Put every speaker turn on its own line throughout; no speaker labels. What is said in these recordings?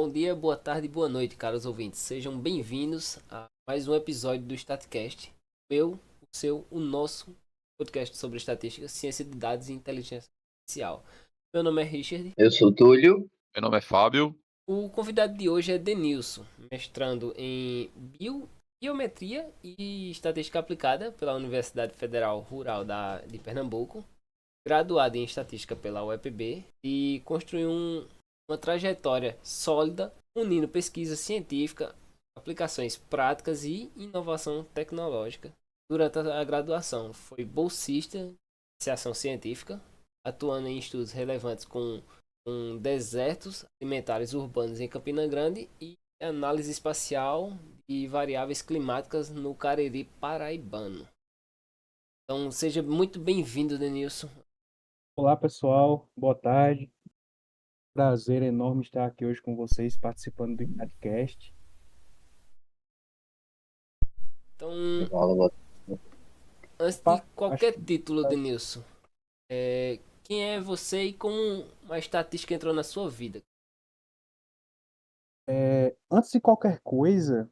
Bom dia, boa tarde e boa noite, caros ouvintes. Sejam bem-vindos a mais um episódio do StatCast. O seu, o nosso podcast sobre estatística, ciência de dados e inteligência artificial. Meu nome é Richard.
Eu sou Túlio.
Meu nome é Fábio.
O convidado de hoje é Denilson, mestrando em Biometria e Estatística Aplicada pela Universidade Federal Rural de Pernambuco, graduado em Estatística pela UEPB e construiu uma trajetória sólida unindo pesquisa científica, aplicações práticas e inovação tecnológica. Durante a graduação, foi bolsista de iniciação científica, atuando em estudos relevantes com desertos alimentares urbanos em Campina Grande e análise espacial e variáveis climáticas no Cariri paraibano. Então, seja muito bem-vindo, Denilson.
Olá, pessoal. Boa tarde. Prazer enorme estar aqui hoje com vocês, participando do podcast.
Então,
Fala.
antes de
Acho
qualquer
que
título, Denilson, quem é você e como a estatística entrou na sua vida?
antes de qualquer coisa,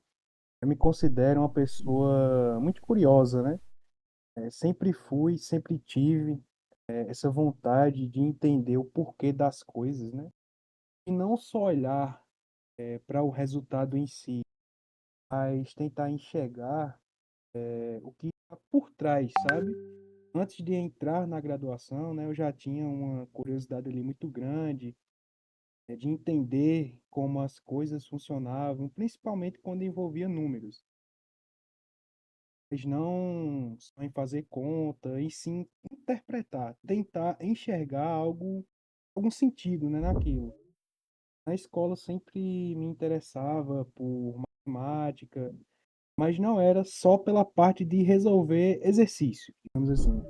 eu me considero uma pessoa muito curiosa, né? Sempre fui, sempre tive essa vontade de entender o porquê das coisas, né? E não só olhar para o resultado em si, mas tentar enxergar o que está por trás, sabe? Antes de entrar na graduação, né, eu já tinha uma curiosidade ali muito grande, de entender como as coisas funcionavam, principalmente quando envolvia números. Mas não só em fazer conta, e sim interpretar, tentar enxergar algum sentido, né, naquilo. Na escola eu sempre me interessava por matemática, mas não era só pela parte de resolver exercício, digamos assim.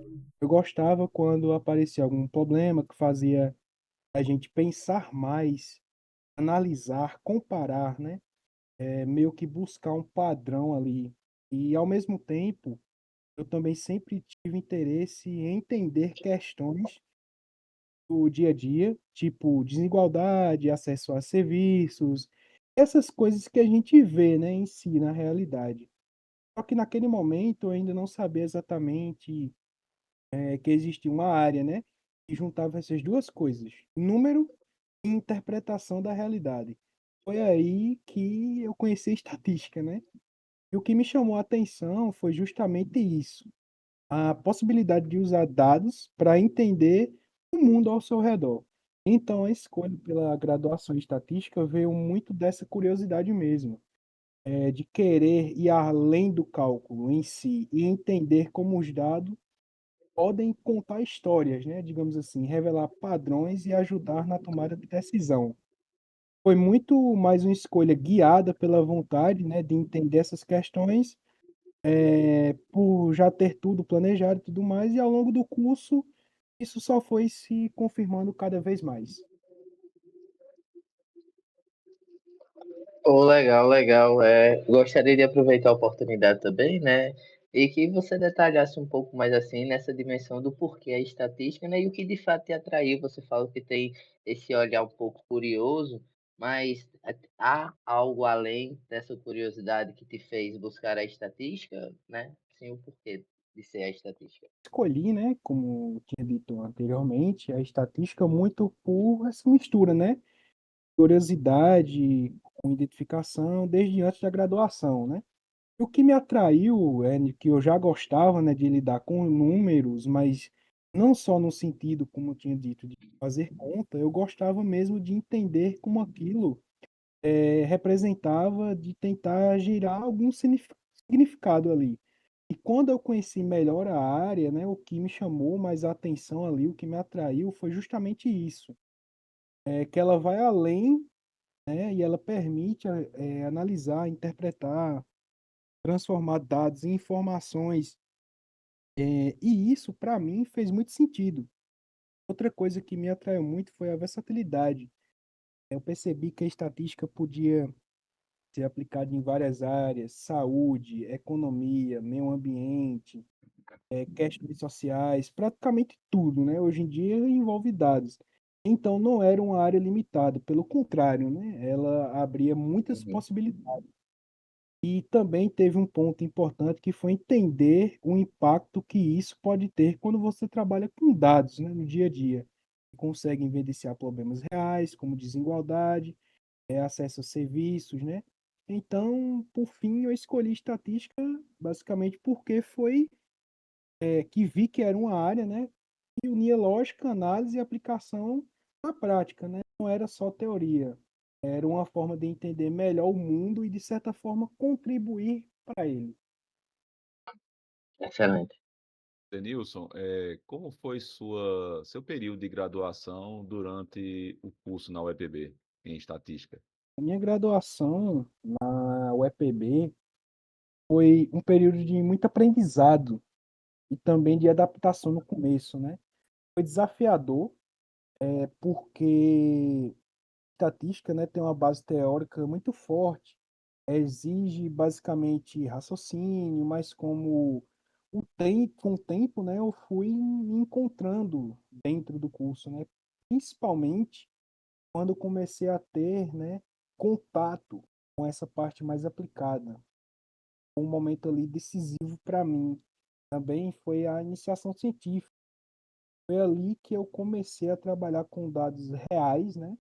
Eu gostava quando aparecia algum problema que fazia a gente pensar mais, analisar, comparar, né? Meio que buscar um padrão ali. E, ao mesmo tempo, eu também sempre tive interesse em entender questões do dia a dia, tipo desigualdade, acesso a serviços, essas coisas que a gente vê, né, em si, na realidade. Só que naquele momento eu ainda não sabia exatamente que existia uma área, né, que juntava essas duas coisas, número e interpretação da realidade. Foi aí que eu conheci a estatística, né? E o que me chamou a atenção foi justamente isso, a possibilidade de usar dados para entender o mundo ao seu redor. Então, a escolha pela graduação em estatística veio muito dessa curiosidade mesmo, de querer ir além do cálculo em si e entender como os dados podem contar histórias, né? Digamos assim, revelar padrões e ajudar na tomada de decisão. Foi muito mais uma escolha guiada pela vontade, né, de entender essas questões, por já ter tudo planejado e tudo mais, e ao longo do curso isso só foi se confirmando cada vez mais.
Pô, legal, legal. Gostaria de aproveitar a oportunidade também, né? E que você detalhasse um pouco mais assim nessa dimensão do porquê a estatística, né? E o que de fato te atraiu. Você falou que tem esse olhar um pouco curioso, mas há algo além dessa curiosidade que te fez buscar a estatística, né? Sim, o porquê de ser a estatística.
Escolhi, né, como tinha dito anteriormente, a estatística muito por essa mistura, né? Curiosidade com identificação desde antes da graduação, né? O que me atraiu é que eu já gostava, né, de lidar com números, mas não só no sentido, como eu tinha dito, de fazer conta, eu gostava mesmo de entender como aquilo representava, de tentar gerar algum significado ali. E quando eu conheci melhor a área, né, o que me chamou mais a atenção ali, o que me atraiu foi justamente isso, que ela vai além, né, e ela permite analisar, interpretar, transformar dados em informações. E isso, para mim, fez muito sentido. Outra coisa que me atraiu muito foi a versatilidade. Eu percebi que a estatística podia ser aplicada em várias áreas: saúde, economia, meio ambiente, questões sociais, praticamente tudo, né? Hoje em dia envolve dados. Então não era uma área limitada, pelo contrário, né? Ela abria muitas
Uhum.
possibilidades. E também teve um ponto importante que foi entender o impacto que isso pode ter quando você trabalha com dados, né, no dia a dia. Consegue evidenciar problemas reais, como desigualdade, acesso a serviços, né? Então, por fim, eu escolhi estatística basicamente porque foi que vi que era uma área, né, que unia lógica, análise e aplicação na prática, né? Não era só teoria. Era uma forma de entender melhor o mundo e, de certa forma, contribuir para ele.
Excelente.
Denilson, como foi seu período de graduação durante o curso na UEPB em estatística?
A minha graduação na UEPB foi um período de muito aprendizado e também de adaptação no começo, né? Foi desafiador, porque estatística, né, tem uma base teórica muito forte, exige basicamente raciocínio, mas com o tempo, né, eu fui me encontrando dentro do curso, né, principalmente quando eu comecei a ter, né, contato com essa parte mais aplicada. Um momento ali decisivo para mim também foi a iniciação científica. Foi ali que eu comecei a trabalhar com dados reais, né,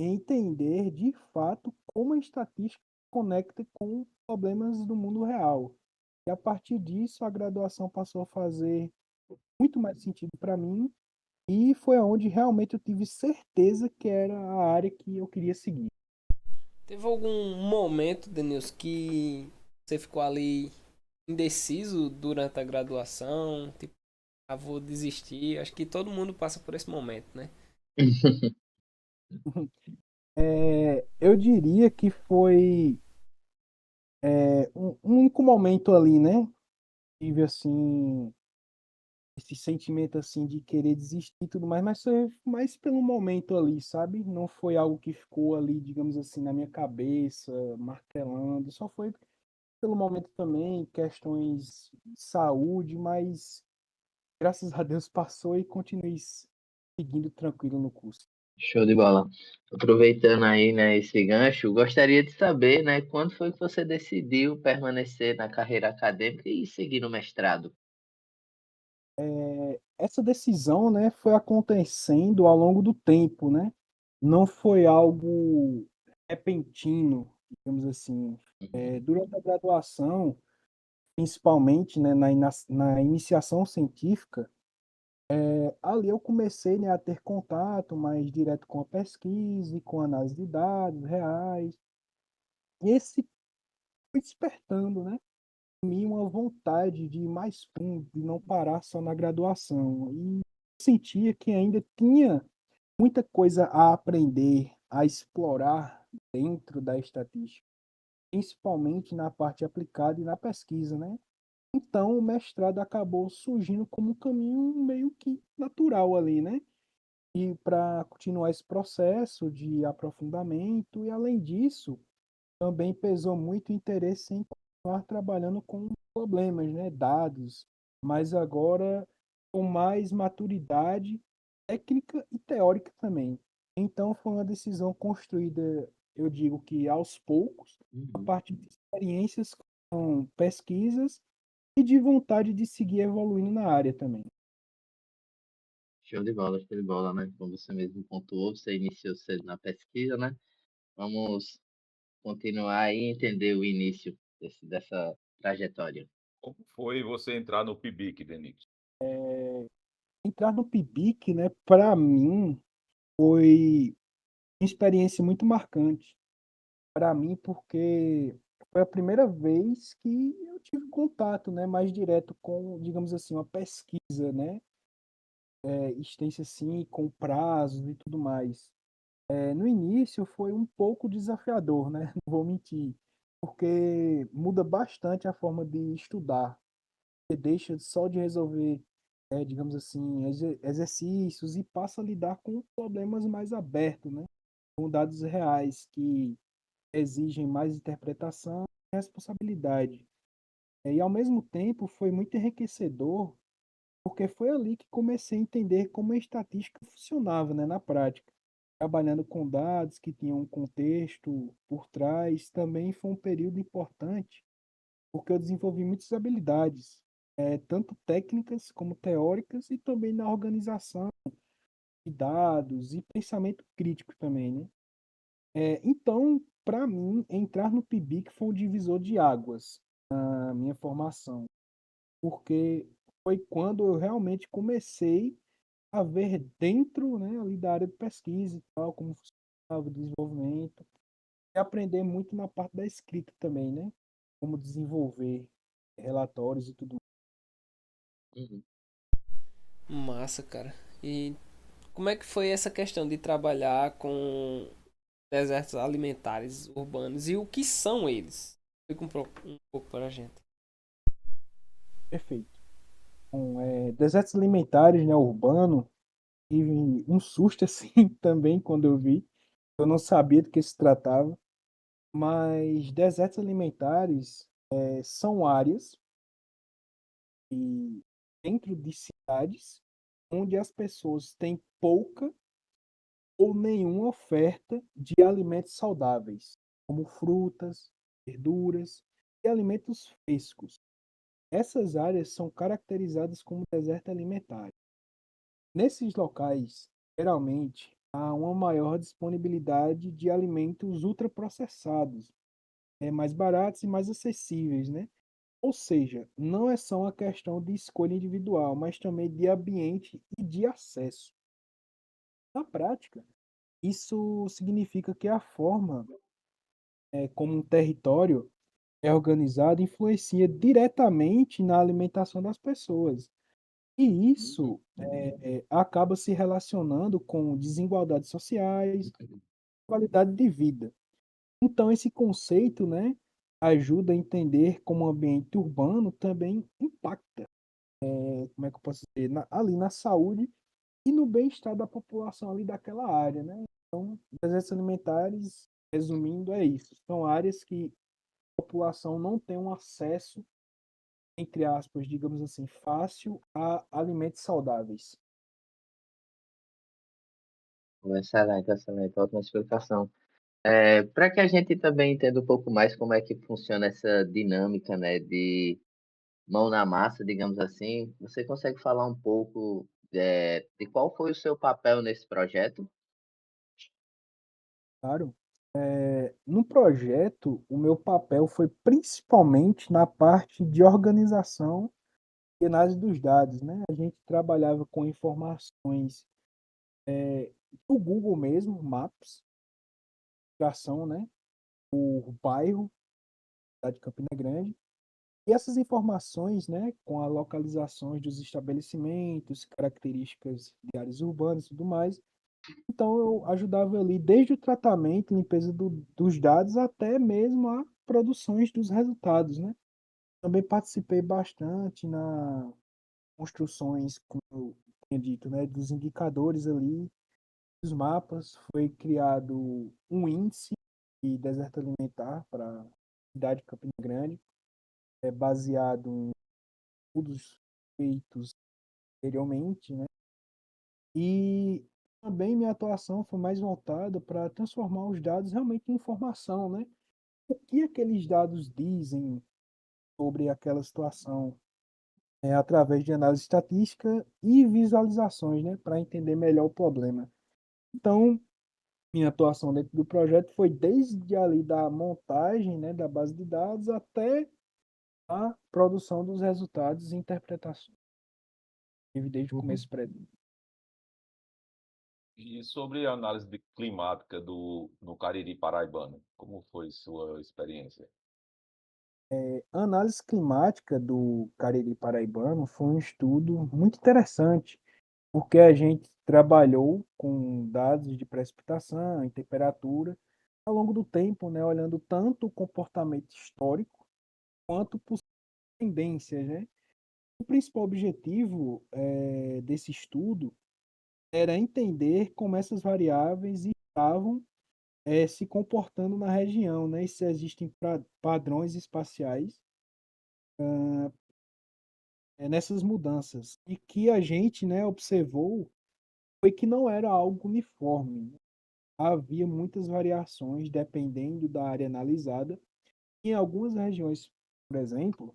e entender de fato como a estatística conecta com problemas do mundo real. E a partir disso, a graduação passou a fazer muito mais sentido para mim e foi onde realmente eu tive certeza que era a área que eu queria seguir.
Teve algum momento, Denilson, que você ficou ali indeciso durante a graduação? Tipo, ah, vou desistir. Acho que todo mundo passa por esse momento, né?
Eu diria que foi um único momento ali, né? Tive assim esse sentimento assim de querer desistir e tudo mais, mas foi mais pelo momento ali, sabe? Não foi algo que ficou ali, digamos assim, na minha cabeça, martelando. Só foi pelo momento também, questões de saúde, mas graças a Deus passou e continuei seguindo tranquilo no curso.
Show de bola. Aproveitando aí, né, esse gancho, gostaria de saber, né, quando foi que você decidiu permanecer na carreira acadêmica e seguir no mestrado?
Essa decisão, né, foi acontecendo ao longo do tempo, né? Não foi algo repentino, digamos assim.
Uhum.
Durante a graduação, principalmente, né, na iniciação científica, ali eu comecei, né, a ter contato mais direto com a pesquisa e com a análise de dados reais. E esse foi despertando, né, em mim uma vontade de ir mais fundo, de não parar só na graduação. E sentia que ainda tinha muita coisa a aprender, a explorar dentro da estatística, principalmente na parte aplicada e na pesquisa, né? Então, o mestrado acabou surgindo como um caminho meio que natural ali, né? E para continuar esse processo de aprofundamento, e além disso, também pesou muito o interesse em continuar trabalhando com problemas, né? Dados, mas agora com mais maturidade técnica e teórica também. Então, foi uma decisão construída, eu digo que aos poucos, a
Uhum.
partir de experiências com pesquisas e de vontade de seguir evoluindo na área também.
Show de bola, né? Como você mesmo pontuou, você iniciou cedo na pesquisa, né? Vamos continuar aí e entender o início dessa trajetória.
Como foi você entrar no PIBIC, Denilson?
Entrar no PIBIC, né, para mim, foi uma experiência muito marcante. Para mim, porque foi a primeira vez que eu tive contato, né, mais direto com, digamos assim, uma pesquisa, né, extensa assim, com prazos e tudo mais. No início foi um pouco desafiador, né, não vou mentir, porque muda bastante a forma de estudar. Você deixa só de resolver, digamos assim, exercícios e passa a lidar com problemas mais abertos, né, com dados reais que exigem mais interpretação e responsabilidade. E ao mesmo tempo foi muito enriquecedor, porque foi ali que comecei a entender como a estatística funcionava, né, na prática. Trabalhando com dados que tinham um contexto por trás, também foi um período importante, porque eu desenvolvi muitas habilidades, tanto técnicas como teóricas, e também na organização de dados e pensamento crítico também, né? Então, para mim, entrar no PIBIC foi um divisor de águas na minha formação, porque foi quando eu realmente comecei a ver dentro, né, ali da área de pesquisa e tal, como funcionava o desenvolvimento, e aprender muito na parte da escrita também, né? Como desenvolver relatórios e tudo
Uhum.
Massa, cara. E como é que foi essa questão de trabalhar com desertos alimentares urbanos e o que são eles? Explica um pouco para a gente.
perfeito. Bom, desertos alimentares, né, urbano, tive um susto assim também quando eu vi. Eu não sabia do que se tratava, mas desertos alimentares são áreas e dentro de cidades onde as pessoas têm pouca ou nenhuma oferta de alimentos saudáveis, como frutas, verduras e alimentos frescos. Essas áreas são caracterizadas como deserto alimentar. Nesses locais, geralmente, há uma maior disponibilidade de alimentos ultraprocessados, mais baratos e mais acessíveis, né? Ou seja, não é só uma questão de escolha individual, mas também de ambiente e de acesso. Na prática, isso significa que a forma como um território é organizado influencia diretamente na alimentação das pessoas. E isso acaba se relacionando com desigualdades sociais, qualidade de vida. Então, esse conceito, né, ajuda a entender como o ambiente urbano também impacta, como é que eu posso dizer, ali na saúde e no bem-estar da população ali daquela área, né? Então, desertos alimentares, resumindo, é isso. São áreas que a população não tem um acesso, entre aspas, digamos assim, fácil a alimentos saudáveis.
Excelente, excelente, ótima explicação. Para que a gente também entenda um pouco mais como é que funciona essa dinâmica, né, de mão na massa, digamos assim, você consegue falar um pouco de qual foi o seu papel nesse projeto?
Claro. No projeto, o meu papel foi principalmente na parte de organização e análise dos dados, né? A gente trabalhava com informações do Google mesmo, Maps, tração, né? O bairro, cidade de Campina Grande. E essas informações, né, com as localizações dos estabelecimentos, características de áreas urbanas e tudo mais. Então, eu ajudava ali desde o tratamento, limpeza dos dados, até mesmo a produções dos resultados, né? Também participei bastante na construções, como eu tinha dito, né, dos indicadores ali, dos mapas. Foi criado um índice de deserto alimentar para a cidade de Campina Grande, baseado em estudos feitos anteriormente, né? E também minha atuação foi mais voltada para transformar os dados realmente em informação, né? O que aqueles dados dizem sobre aquela situação, através de análise estatística e visualizações, né, para entender melhor o problema. Então, minha atuação dentro do projeto foi desde ali da montagem, né, da base de dados até a produção dos resultados e interpretações. Tive desde o
Uhum.
começo para
E sobre a análise climática no Cariri paraibano, como foi sua experiência?
a análise climática do Cariri Paraibano foi um estudo muito interessante, porque a gente trabalhou com dados de precipitação e temperatura ao longo do tempo, né, olhando tanto o comportamento histórico quanto possíveis tendências, né? O principal objetivo desse estudo era entender como essas variáveis estavam se comportando na região, né? E se existem padrões espaciais nessas mudanças. E que a gente, né, observou foi que não era algo uniforme. Havia muitas variações dependendo da área analisada. Em algumas regiões, por exemplo,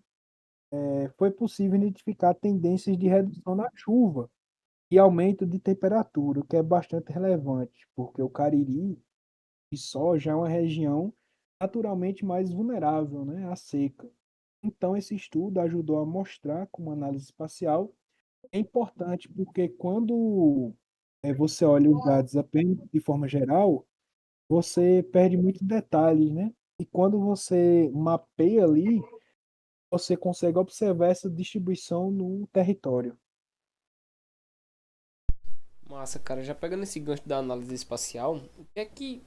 foi possível identificar tendências de redução na chuva e aumento de temperatura, o que é bastante relevante, porque o Cariri e soja é uma região naturalmente mais vulnerável, né, à seca. Então, esse estudo ajudou a mostrar como análise espacial é importante, porque quando você olha os dados apenas de forma geral, você perde muitos detalhes, né? E quando você mapeia ali, você consegue observar essa distribuição no território.
Massa, cara. Já pegando esse gancho da análise espacial, o que é que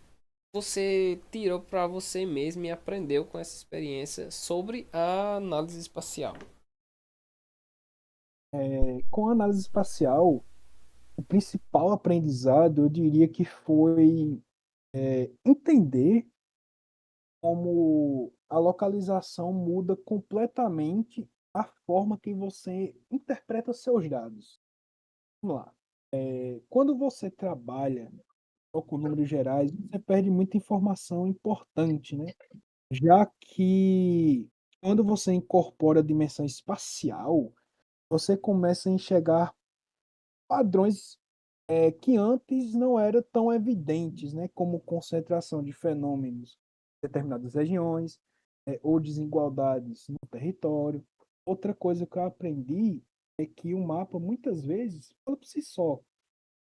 você tirou para você mesmo e aprendeu com essa experiência sobre a análise espacial?
Com a análise espacial, o principal aprendizado, eu diria que foi entender como a localização muda completamente a forma que você interpreta seus dados. Vamos lá. Quando você trabalha só com números gerais, você perde muita informação importante, né? Já que quando você incorpora a dimensão espacial, você começa a enxergar padrões que antes não eram tão evidentes, né? Como concentração de fenômenos em determinadas regiões, ou desigualdades no território. Outra coisa que eu aprendi é que o mapa, muitas vezes, fala por si só.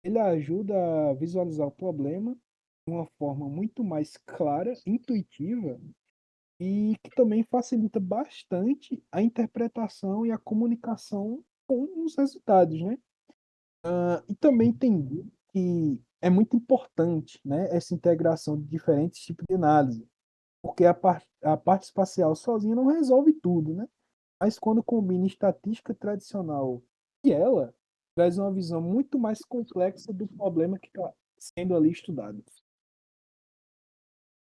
Ele ajuda a visualizar o problema de uma forma muito mais clara, intuitiva e que também facilita bastante a interpretação e a comunicação com os resultados, né? E também entendi que é muito importante, né, essa integração de diferentes tipos de análise, porque a parte espacial sozinha não resolve tudo, né? Mas quando combina estatística tradicional e ela traz uma visão muito mais complexa do problema que está sendo ali estudado.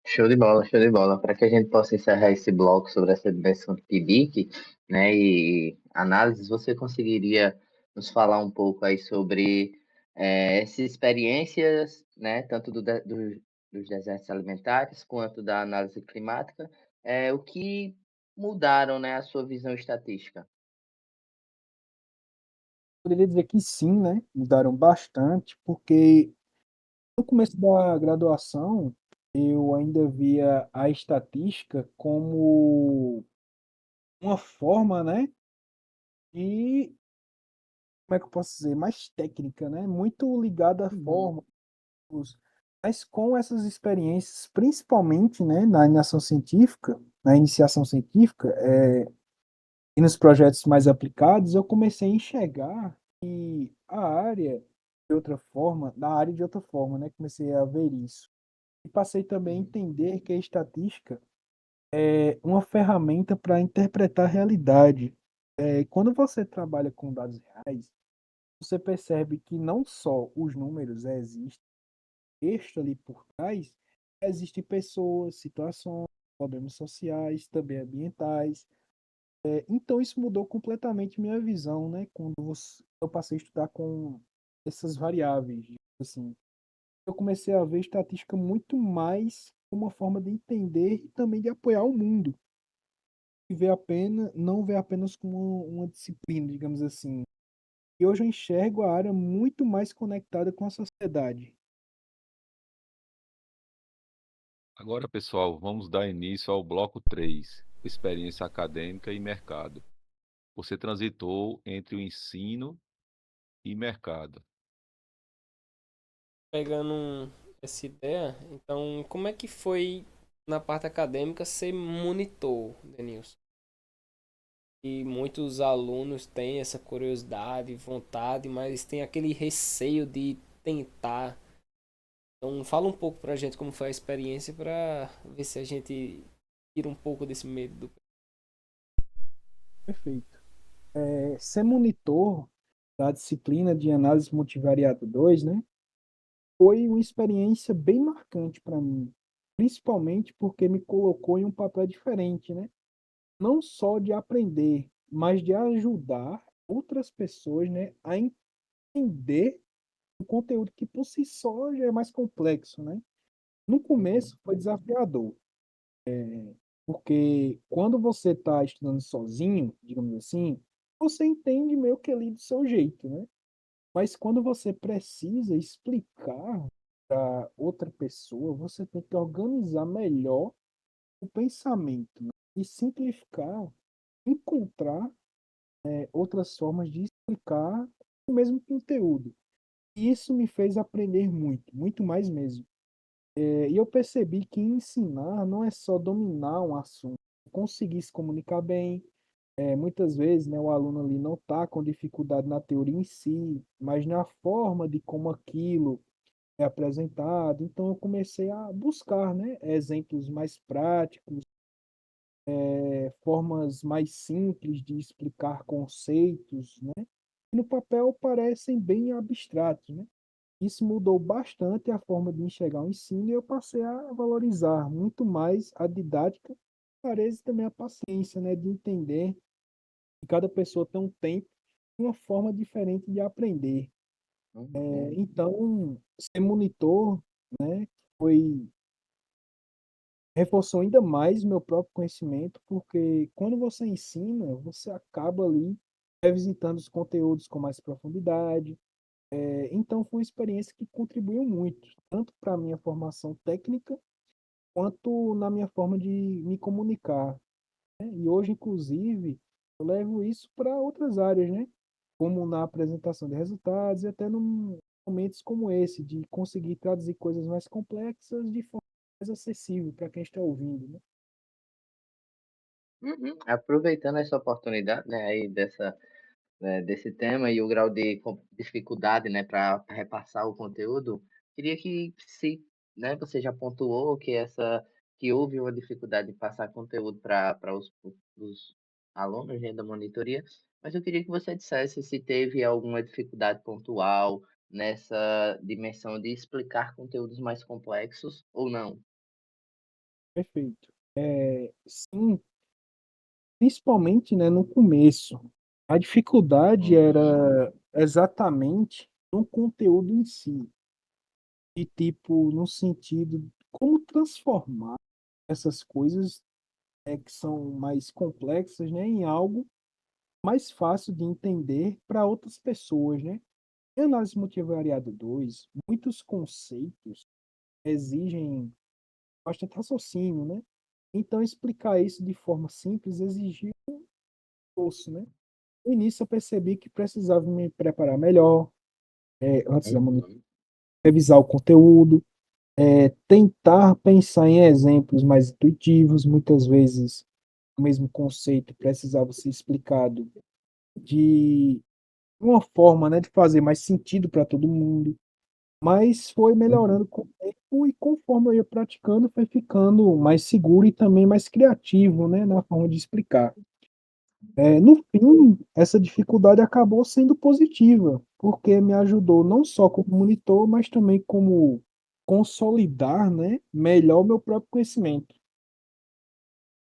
Show de bola, show de bola. Para que a gente possa encerrar esse bloco sobre essa dimensão de PIBIC, né, e análises, você conseguiria nos falar um pouco aí sobre essas experiências, né, tanto dos desertos alimentares quanto da análise climática, o que mudaram, né, a sua visão estatística?
Poderia dizer que sim, né? Mudaram bastante, porque no começo da graduação eu ainda via a estatística como uma forma, né, de, como é que eu posso dizer, mais técnica, né? Muito ligada à
Uhum.
forma, mas com essas experiências, principalmente, né, na iniciação científica, e nos projetos mais aplicados, eu comecei a enxergar que a área da área de outra forma, né? Comecei a ver isso. E passei também a entender que a estatística é uma ferramenta para interpretar a realidade. Quando você trabalha com dados reais, você percebe que não só os números existem, texto ali por trás, existem pessoas, situações, problemas sociais, também ambientais. Então isso mudou completamente minha visão, né? Eu passei a estudar com essas variáveis, assim, eu comecei a ver estatística muito mais como uma forma de entender e também de apoiar o mundo. E não ver apenas como uma disciplina, digamos assim. E hoje eu enxergo a área muito mais conectada com a sociedade.
Agora, pessoal, vamos dar início ao bloco 3, experiência acadêmica e mercado. Você transitou entre o ensino e mercado.
Pegando essa ideia, então como é que foi na parte acadêmica ser monitor, Denilson? E muitos alunos têm essa curiosidade, vontade, mas tem aquele receio de tentar. Então fala um pouco pra gente como foi a experiência pra ver se a gente tira um pouco desse medo.
Perfeito. Ser monitor da disciplina de análise multivariado 2, né, foi uma experiência bem marcante para mim, principalmente porque me colocou em um papel diferente, né? Não só de aprender, mas de ajudar outras pessoas, né, a entender o conteúdo que por si só já é mais complexo, né? No começo foi desafiador, porque quando você está estudando sozinho, digamos assim, você entende meio que ali do seu jeito, né? Mas quando você precisa explicar para outra pessoa, você tem que organizar melhor o pensamento, né? E simplificar, encontrar outras formas de explicar o mesmo conteúdo. E isso me fez aprender muito, muito mais mesmo. E eu percebi que ensinar não é só dominar um assunto, conseguir se comunicar bem. Muitas vezes, né, o aluno ali não está com dificuldade na teoria em si, mas na forma de como aquilo é apresentado. Então, eu comecei a buscar, né, exemplos mais práticos, formas mais simples de explicar conceitos, né? Que no papel parecem bem abstratos, né? Isso mudou bastante a forma de enxergar o ensino e eu passei a valorizar muito mais a didática, parece também a paciência, né, de entender que cada pessoa tem um tempo e uma forma diferente de aprender.
Uhum.
Então, ser monitor, né, foi reforçou ainda mais meu próprio conhecimento, porque quando você ensina, você acaba ali revisitando os conteúdos com mais profundidade. Então, foi uma experiência que contribuiu muito, tanto para a minha formação técnica, quanto na minha forma de me comunicar, né? E hoje, inclusive, eu levo isso para outras áreas, né? Como na apresentação de resultados e até num momentos como esse, de conseguir traduzir coisas mais complexas de forma mais acessível para quem está ouvindo, né?
Uhum. Aproveitando essa oportunidade, né, aí desse tema e o grau de dificuldade, né, para repassar o conteúdo, queria que se, né, você já pontuou que houve uma dificuldade de passar conteúdo para os alunos, né, da monitoria, mas eu queria que você dissesse se teve alguma dificuldade pontual nessa dimensão de explicar conteúdos mais complexos ou não.
Perfeito. Sim, principalmente, né, no começo. A dificuldade
Uhum.
era exatamente no conteúdo em si, e tipo, no sentido de como transformar essas coisas que são mais complexas, né, em algo mais fácil de entender para outras pessoas, né? Em análise multivariada 2, muitos conceitos exigem bastante raciocínio, né? Então, explicar isso de forma simples exigiu esforço, né? No início, eu percebi que precisava me preparar melhor, antes da
Uhum.
revisar o conteúdo, tentar pensar em exemplos mais intuitivos. Muitas vezes, o mesmo conceito precisava ser explicado de uma forma, né, de fazer mais sentido para todo mundo. Mas foi
Uhum.
melhorando com o tempo e conforme eu ia praticando, foi ficando mais seguro e também mais criativo, né, na forma de explicar. No fim, essa dificuldade acabou sendo positiva, porque me ajudou não só como monitor, mas também como consolidar, né, melhor o meu próprio conhecimento.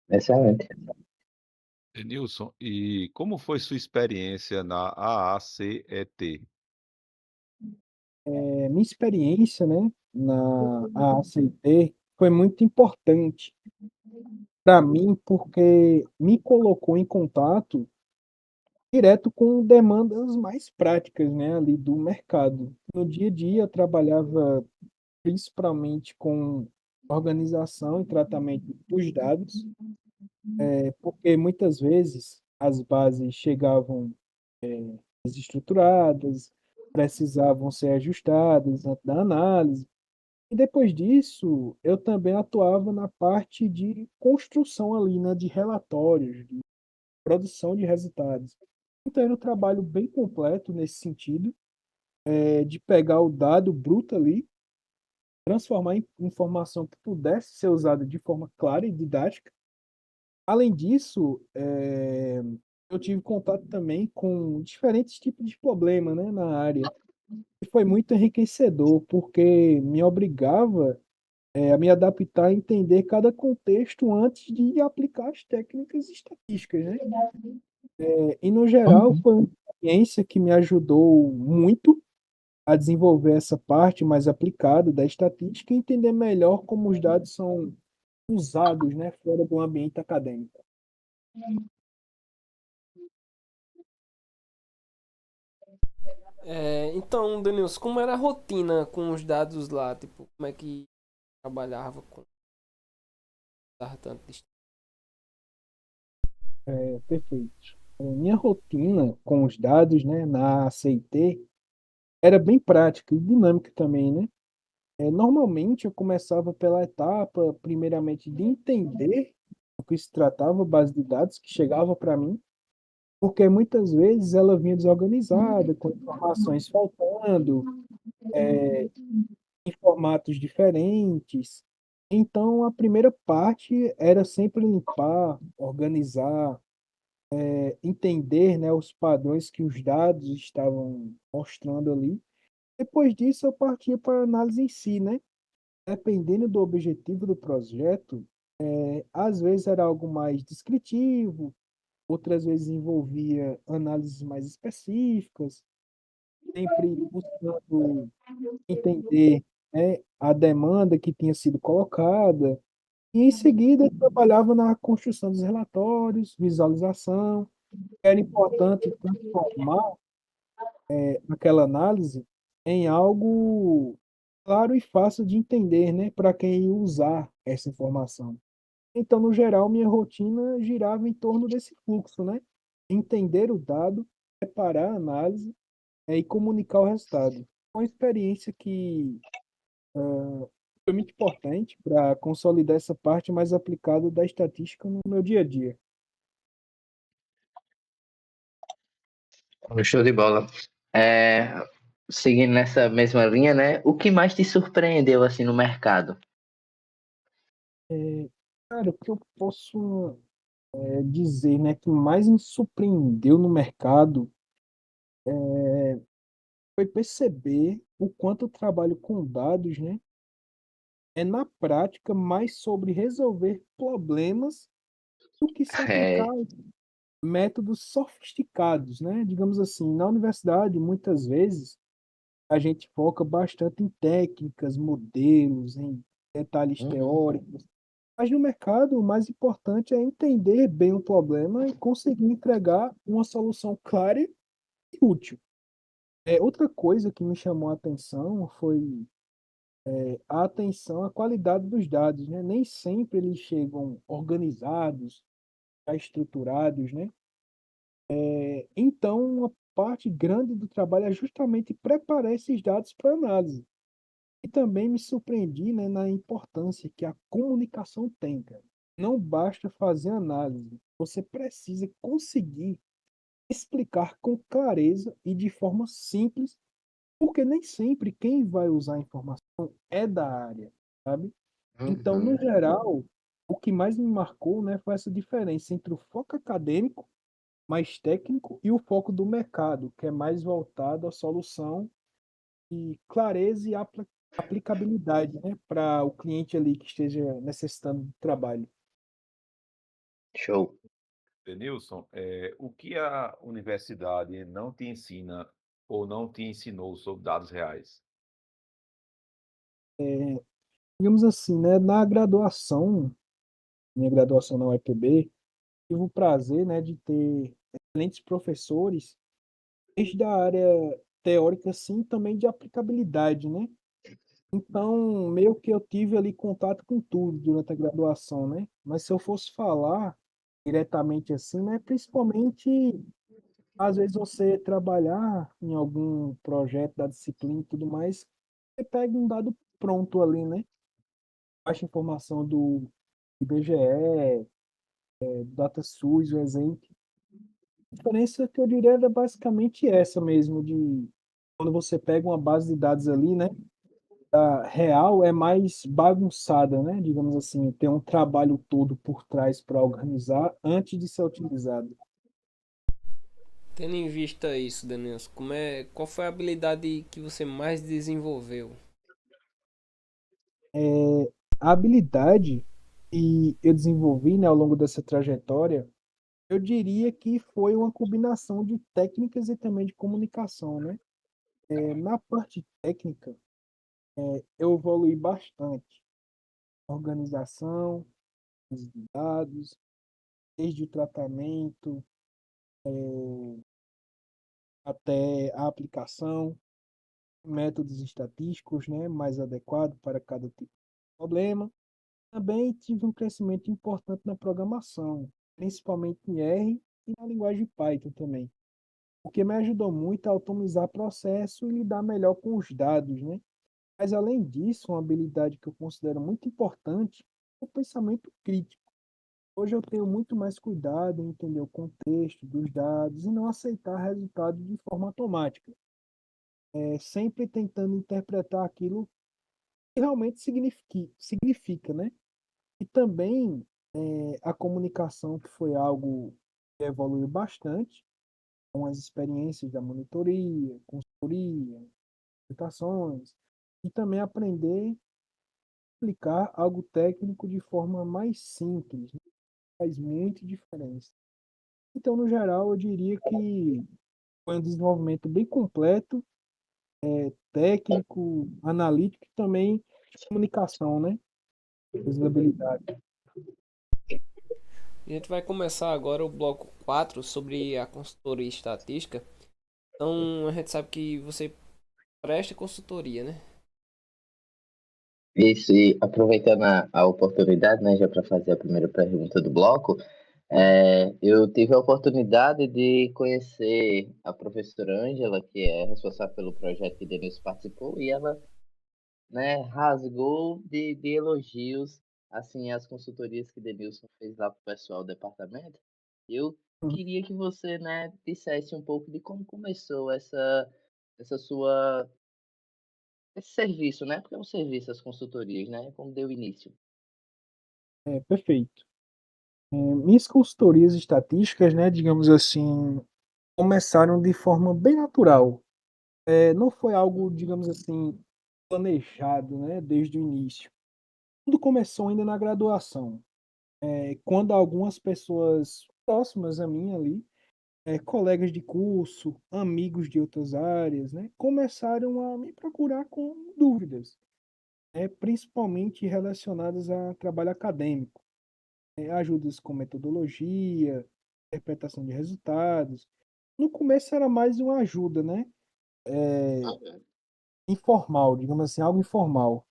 Excelente.
Nilson, e como foi sua experiência na AACET?
Minha experiência, né, na ACT foi muito importante para mim, porque me colocou em contato direto com demandas mais práticas, né, ali do mercado. No dia a dia, eu trabalhava principalmente com organização e tratamento dos dados, porque muitas vezes as bases chegavam desestruturadas, precisavam ser ajustadas antes da análise. E depois disso, eu também atuava na parte de construção ali, né, de relatórios, de produção de resultados. Então, era um trabalho bem completo nesse sentido, de pegar o dado bruto ali, transformar em informação que pudesse ser usada de forma clara e didática. Além disso, eu tive contato também com diferentes tipos de problema, né, na área. E foi muito enriquecedor, porque me obrigava a me adaptar a entender cada contexto antes de aplicar as técnicas estatísticas, né? E no geral
Uhum.
foi um experiência que me ajudou muito a desenvolver essa parte mais aplicada da estatística e entender melhor como os dados são usados, né, fora do ambiente acadêmico.
Então, Denilson, como era a rotina com os dados lá? Tipo, como é que trabalhava com dava tanto de...
Perfeito. Minha rotina com os dados, né, na CIT era bem prática e dinâmica também, né? Normalmente eu começava pela etapa, primeiramente, de entender o que se tratava, a base de dados que chegava para mim, porque muitas vezes ela vinha desorganizada, com informações faltando, em formatos diferentes. Então, a primeira parte era sempre limpar, organizar, entender, né, os padrões que os dados estavam mostrando ali. Depois disso, eu partia para a análise em si, né? Dependendo do objetivo do projeto, às vezes era algo mais descritivo, outras vezes envolvia análises mais específicas, sempre buscando entender, né, a demanda que tinha sido colocada. E em seguida, eu trabalhava na construção dos relatórios, visualização. Era importante transformar aquela análise em algo claro e fácil de entender, né, para quem ia usar essa informação. Então, no geral, minha rotina girava em torno desse fluxo, né? Entender o dado, preparar a análise, e comunicar o resultado. Uma experiência que foi muito importante para consolidar essa parte mais aplicada da estatística no meu dia a dia.
Show de bola. É, seguindo nessa mesma linha, né? O que mais te surpreendeu assim no mercado?
Cara, o que eu posso dizer, né, que mais me surpreendeu no mercado foi perceber o quanto o trabalho com dados, né, é na prática mais sobre resolver problemas do que se aplicar
É,
métodos sofisticados, né? Digamos assim, na universidade, muitas vezes, a gente foca bastante em técnicas, modelos, em detalhes
uhum,
teóricos, mas no mercado, o mais importante é entender bem o problema e conseguir entregar uma solução clara e útil. Outra coisa que me chamou a atenção foi a atenção à qualidade dos dados, né? Nem sempre eles chegam organizados, já estruturados, né? Então, uma parte grande do trabalho é justamente preparar esses dados para análise. E também me surpreendi, né, na importância que a comunicação tem, cara. Não basta fazer análise, você precisa conseguir explicar com clareza e de forma simples, porque nem sempre quem vai usar a informação é da área, sabe? Então, no
uhum.
geral, o que mais me marcou, né, foi essa diferença entre o foco acadêmico mais técnico e o foco do mercado, que é mais voltado à solução e clareza e aplicabilidade, né, para o cliente ali que esteja necessitando de trabalho.
Show.
Denilson, o que a universidade não te ensina ou não te ensinou sobre dados reais?
Digamos assim, né, na graduação, minha graduação na UEPB, tive o prazer, né, de ter excelentes professores, desde a área teórica, assim, também de aplicabilidade, né? Então, meio que eu tive ali contato com tudo durante a graduação, né? Mas se eu fosse falar diretamente assim, né? Principalmente, às vezes você trabalhar em algum projeto da disciplina e tudo mais, você pega um dado pronto ali, né? Baixa informação do IBGE, do DataSUS, o exemplo. A diferença que eu diria era basicamente essa mesmo, de quando você pega uma base de dados ali, né? A real é mais bagunçada, né? Digamos assim, tem um trabalho todo por trás para organizar antes de ser utilizado.
Tendo em vista isso, Denilson, qual foi a habilidade que você mais desenvolveu?
A habilidade que eu desenvolvi, né, ao longo dessa trajetória Eu diria que foi uma combinação de técnicas e também de comunicação, né? Na parte técnica, eu evolui bastante. Organização dos dados, desde o tratamento até a aplicação, métodos estatísticos, né, mais adequados para cada tipo de problema. Também tive um crescimento importante na programação, principalmente em R e na linguagem Python também, o que me ajudou muito a automatizar processo e lidar melhor com os dados, né? Mas além disso, uma habilidade que eu considero muito importante é o pensamento crítico. Hoje eu tenho muito mais cuidado em entender o contexto dos dados e não aceitar resultados de forma automática, sempre tentando interpretar aquilo que realmente significa, né? E também a comunicação, que foi algo que evoluiu bastante, com as experiências da monitoria, consultoria, aplicações, e também aprender a explicar algo técnico de forma mais simples, né? Faz muita diferença. Então, no geral, eu diria que foi um desenvolvimento bem completo, técnico, analítico e também de comunicação, né? As habilidades.
A gente vai começar agora o bloco 4 sobre a consultoria estatística. Então, a gente sabe que você presta consultoria, né?
Isso, e aproveitando a oportunidade, né, já para fazer a primeira pergunta do bloco, eu tive a oportunidade de conhecer a professora Ângela, que é responsável pelo projeto que Denilson participou, e ela, né, rasgou de elogios, assim, as consultorias que Denilson fez lá para o pessoal do departamento. Eu queria que você, né, dissesse um pouco de como começou essa sua esse serviço, né? Porque é um serviço as consultorias, né? Como deu início.
Perfeito. Minhas consultorias estatísticas, né, digamos assim, começaram de forma bem natural. Não foi algo, digamos assim, planejado, né, desde o início. Tudo começou ainda na graduação, quando algumas pessoas próximas a mim ali, colegas de curso, amigos de outras áreas, né, começaram a me procurar com dúvidas, principalmente relacionadas a trabalho acadêmico, ajudas com metodologia, interpretação de resultados. No começo era mais uma ajuda, né, informal, digamos assim, algo informal.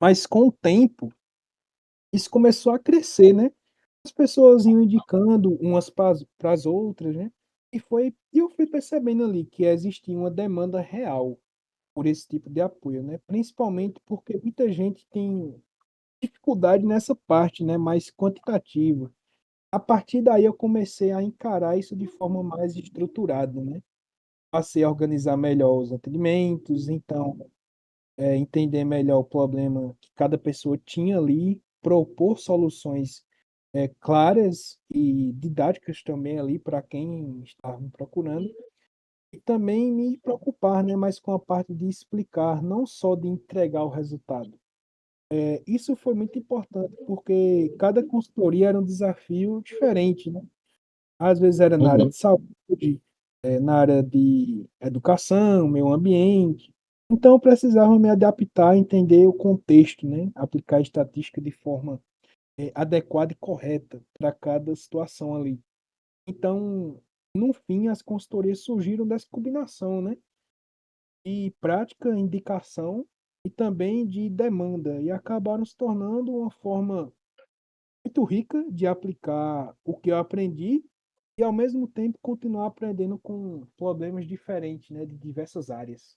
Mas com o tempo, isso começou a crescer, né? As pessoas iam indicando umas para as outras, né? E eu fui percebendo ali que existia uma demanda real por esse tipo de apoio, né? Principalmente porque muita gente tem dificuldade nessa parte, né? Mais quantitativa. A partir daí eu comecei a encarar isso de forma mais estruturada, né? Passei a organizar melhor os atendimentos, então entender melhor o problema que cada pessoa tinha ali, propor soluções claras e didáticas também ali para quem estava me procurando, e também me preocupar, né, mais com a parte de explicar, não só de entregar o resultado. Isso foi muito importante, porque cada consultoria era um desafio diferente, né? Às vezes era na área
Uhum.
de saúde, na área de educação, meio ambiente. Então, eu precisava me adaptar, entender o contexto, né? Aplicar a estatística de forma adequada e correta para cada situação ali. Então, no fim, as consultorias surgiram dessa combinação, né? De prática, indicação e também de demanda, e acabaram se tornando uma forma muito rica de aplicar o que eu aprendi e, ao mesmo tempo, continuar aprendendo com problemas diferentes, né? De diversas áreas.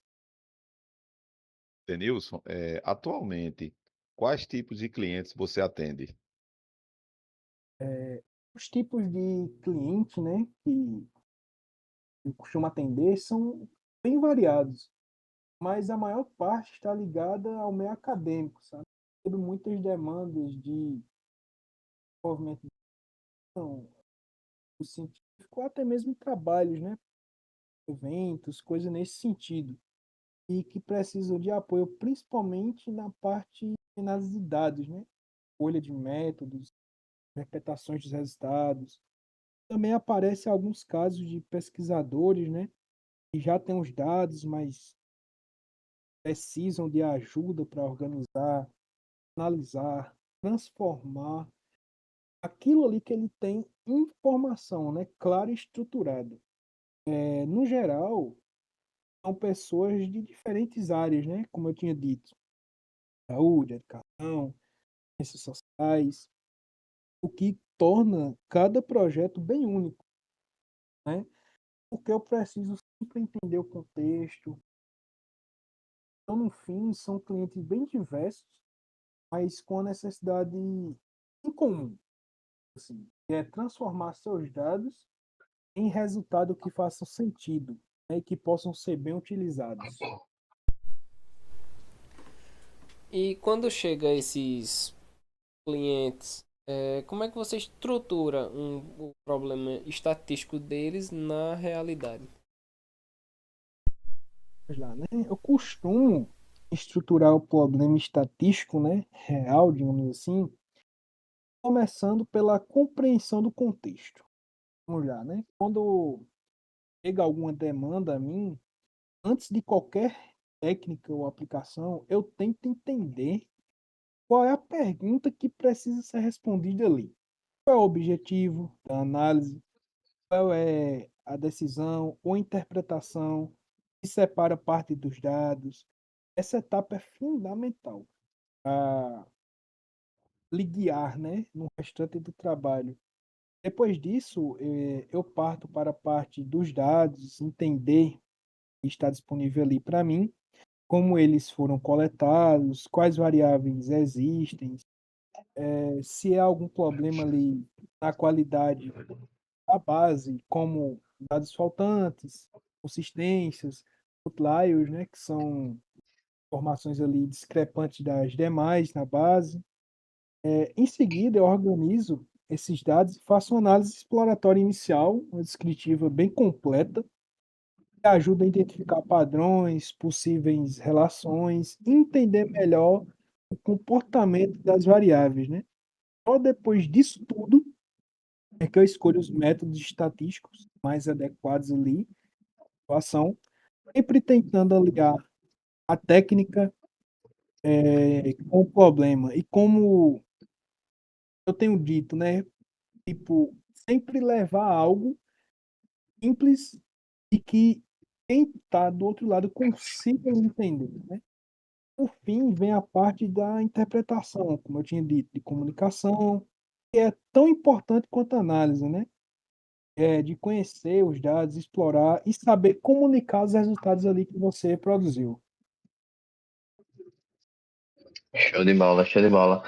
Denilson, atualmente, quais tipos de clientes você atende?
Os tipos de cliente, né, que eu costumo atender são bem variados, mas a maior parte está ligada ao meio acadêmico, sabe? Recebo muitas demandas de movimento do científico, até mesmo trabalhos, né, eventos, coisas nesse sentido, e que precisam de apoio principalmente na parte de análise de dados, né, escolha de métodos, interpretações dos resultados. Também aparecem alguns casos de pesquisadores, né, que já têm os dados, mas precisam de ajuda para organizar, analisar, transformar aquilo ali que ele tem informação, né, clara e estruturada. No geral, são pessoas de diferentes áreas, né, como eu tinha dito, saúde, educação, ciências sociais, o que torna cada projeto bem único, né? Porque eu preciso sempre entender o contexto. Então, no fim, são clientes bem diversos, mas com a necessidade em comum, assim, que é transformar seus dados em resultado que façam sentido, né, e que possam ser bem utilizados.
E quando chega esses clientes, como é que você estrutura o problema estatístico deles na realidade?
Vamos lá, né? Eu costumo estruturar o problema estatístico, né, real, digamos assim, começando pela compreensão do contexto. Vamos lá, né? Quando chega alguma demanda a mim, antes de qualquer técnica ou aplicação, eu tento entender qual é a pergunta que precisa ser respondida ali. Qual é o objetivo da análise? Qual é a decisão ou interpretação que separa parte dos dados? Essa etapa é fundamental para lhe guiar, né, no restante do trabalho. Depois disso, eu parto para a parte dos dados, entender o que está disponível ali para mim, como eles foram coletados, quais variáveis existem, se há algum problema ali na qualidade da base, como dados faltantes, consistências, outliers, né, que são informações ali discrepantes das demais na base. Em seguida, eu organizo esses dados e faço uma análise exploratória inicial, uma descritiva bem completa, que ajuda a identificar padrões, possíveis relações, e entender melhor o comportamento das variáveis, né? Só depois disso tudo é que eu escolho os métodos estatísticos mais adequados ali, à situação, sempre tentando aliar a técnica com o problema. E como eu tenho dito, né? Tipo, sempre levar algo simples e que quem está do outro lado consiga entender, né? Por fim, vem a parte da interpretação, como eu tinha dito, de comunicação, que é tão importante quanto a análise, né? De conhecer os dados, explorar e saber comunicar os resultados ali que você produziu.
Show de bola, show de bola.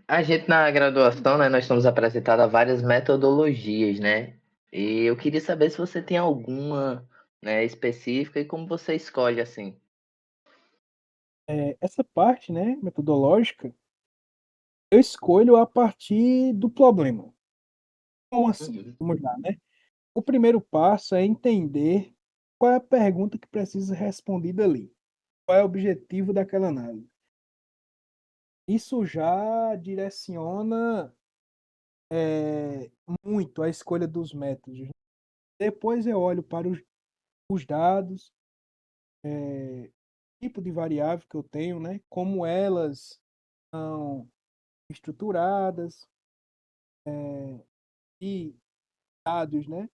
A gente na graduação, né, nós somos apresentados a várias metodologias, né? E eu queria saber se você tem alguma, né, específica e como você escolhe assim.
Essa parte, né, metodológica, eu escolho a partir do problema. Como assim?
Uhum.
Vamos lá, né? O primeiro passo é entender qual é a pergunta que precisa ser respondida ali. Qual é o objetivo daquela análise? Isso já direciona muito a escolha dos métodos. Depois eu olho para os dados, tipo de variável que eu tenho, né? Como elas são estruturadas e dados, né?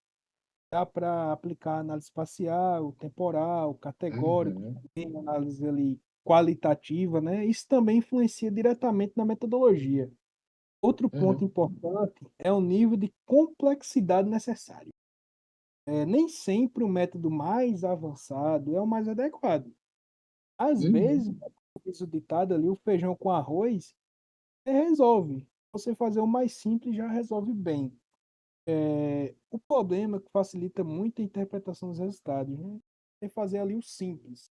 Dá para aplicar análise espacial, temporal, categórico,
Uhum.
tem análise ali qualitativa, né? Isso também influencia diretamente na metodologia. Outro ponto
Uhum.
importante é o nível de complexidade necessário. Nem sempre o método mais avançado é o mais adequado. Às vezes,
Uhum.
como diz o ditado ali, o feijão com arroz resolve. Você fazer o mais simples já resolve bem. O problema que facilita muito a interpretação dos resultados, né? É fazer ali o simples.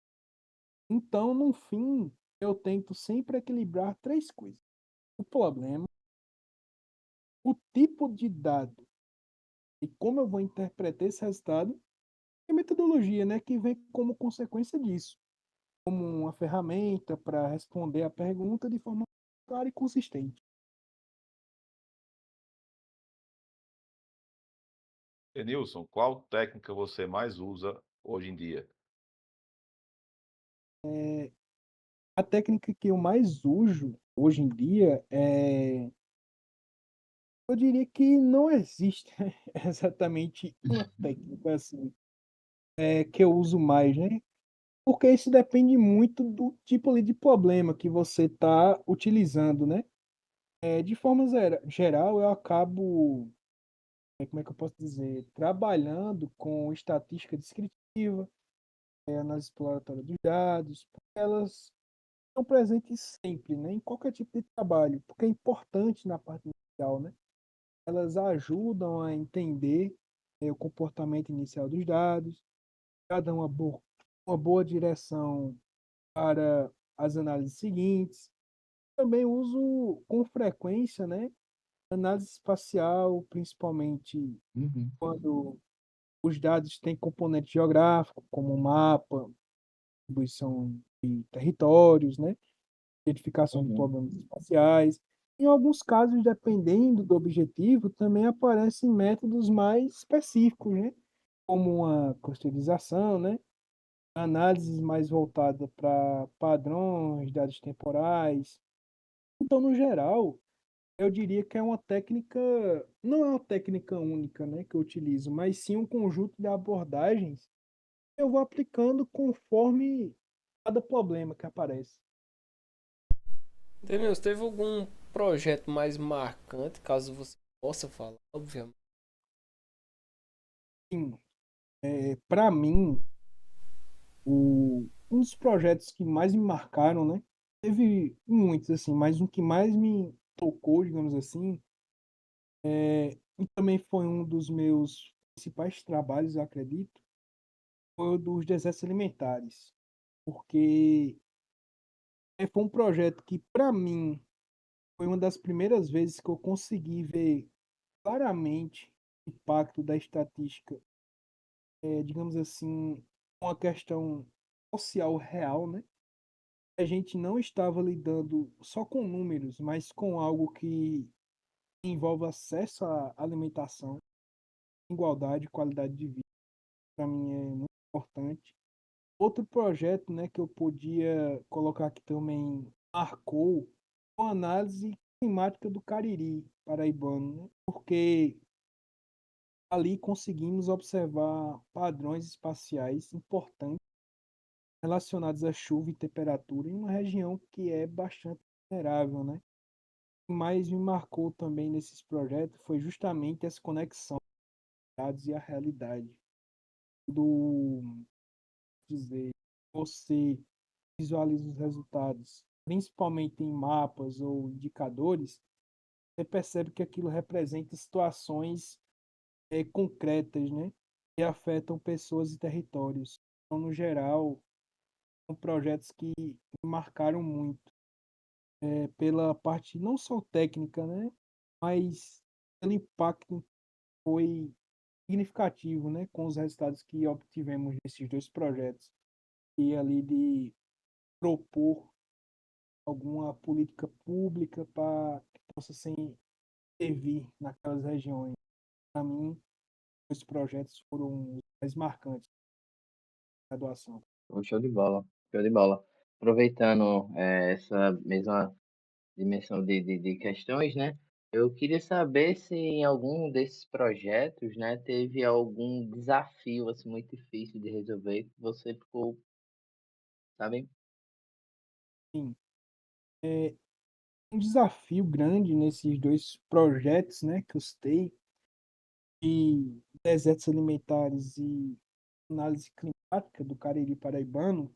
Então, no fim, eu tento sempre equilibrar três coisas: o problema, o tipo de dado e como eu vou interpretar esse resultado, e a metodologia, né, que vem como consequência disso, como uma ferramenta para responder a pergunta de forma clara e consistente.
Enilson, qual técnica você mais usa hoje em dia?
A técnica que eu mais uso hoje em dia eu diria que não existe exatamente uma técnica assim, que eu uso mais, né? Porque isso depende muito do tipo ali de problema que você está utilizando, né? De forma geral, eu acabo, como é que eu posso dizer, trabalhando com estatística descritiva, análise exploratória dos dados, porque elas estão presentes sempre, né? Em qualquer tipo de trabalho, porque é importante na parte inicial, né? Elas ajudam a entender o comportamento inicial dos dados, dão uma boa direção para as análises seguintes. Também uso com frequência, né, análise espacial, principalmente
Uhum,
quando os dados têm componente geográfico, como mapa, distribuição de territórios, né, identificação de
uhum.
problemas espaciais. Em alguns casos, dependendo do objetivo, também aparecem métodos mais específicos, né, como uma clusterização, né, análises mais voltada para padrões, dados temporais. Então, no geral, eu diria que é uma técnica, não é uma técnica única, né, que eu utilizo, mas sim um conjunto de abordagens que eu vou aplicando conforme cada problema que aparece.
Denilson, teve algum projeto mais marcante, caso você possa falar, obviamente?
Sim, para mim, um dos projetos que mais me marcaram, né, teve muitos, assim, mas um que mais me tocou, digamos assim, e também foi um dos meus principais trabalhos, eu acredito, foi o dos desertos alimentares, porque foi um projeto que, para mim, foi uma das primeiras vezes que eu consegui ver claramente o impacto da estatística, digamos assim, uma questão social real, né? A gente não estava lidando só com números, mas com algo que envolve acesso à alimentação, igualdade, qualidade de vida. Para mim é muito importante. Outro projeto, né, que eu podia colocar aqui também marcou uma análise climática do Cariri paraibano, né? Porque ali conseguimos observar padrões espaciais importantes relacionados à chuva e temperatura em uma região que é bastante vulnerável, né? O que mais me marcou também nesses projetos foi justamente essa conexão dos dados e a realidade do dizer você visualiza os resultados, principalmente em mapas ou indicadores, você percebe que aquilo representa situações concretas, né? Que afetam pessoas e territórios. Então, no geral, são projetos que me marcaram muito, pela parte não só técnica, né? Mas pelo impacto que foi significativo, né? Com os resultados que obtivemos nesses dois projetos. E ali de propor alguma política pública para que possa servir naquelas regiões. Para mim, os projetos foram os mais marcantes da graduação.
Show de bola, show de bola. Aproveitando essa mesma dimensão de questões, né? Eu queria saber se em algum desses projetos, né, teve algum desafio assim muito difícil de resolver que você ficou, sabe?
Sim, é um desafio grande nesses dois projetos, né, que eu citei, de desertos alimentares e análise climática do Cariri paraibano,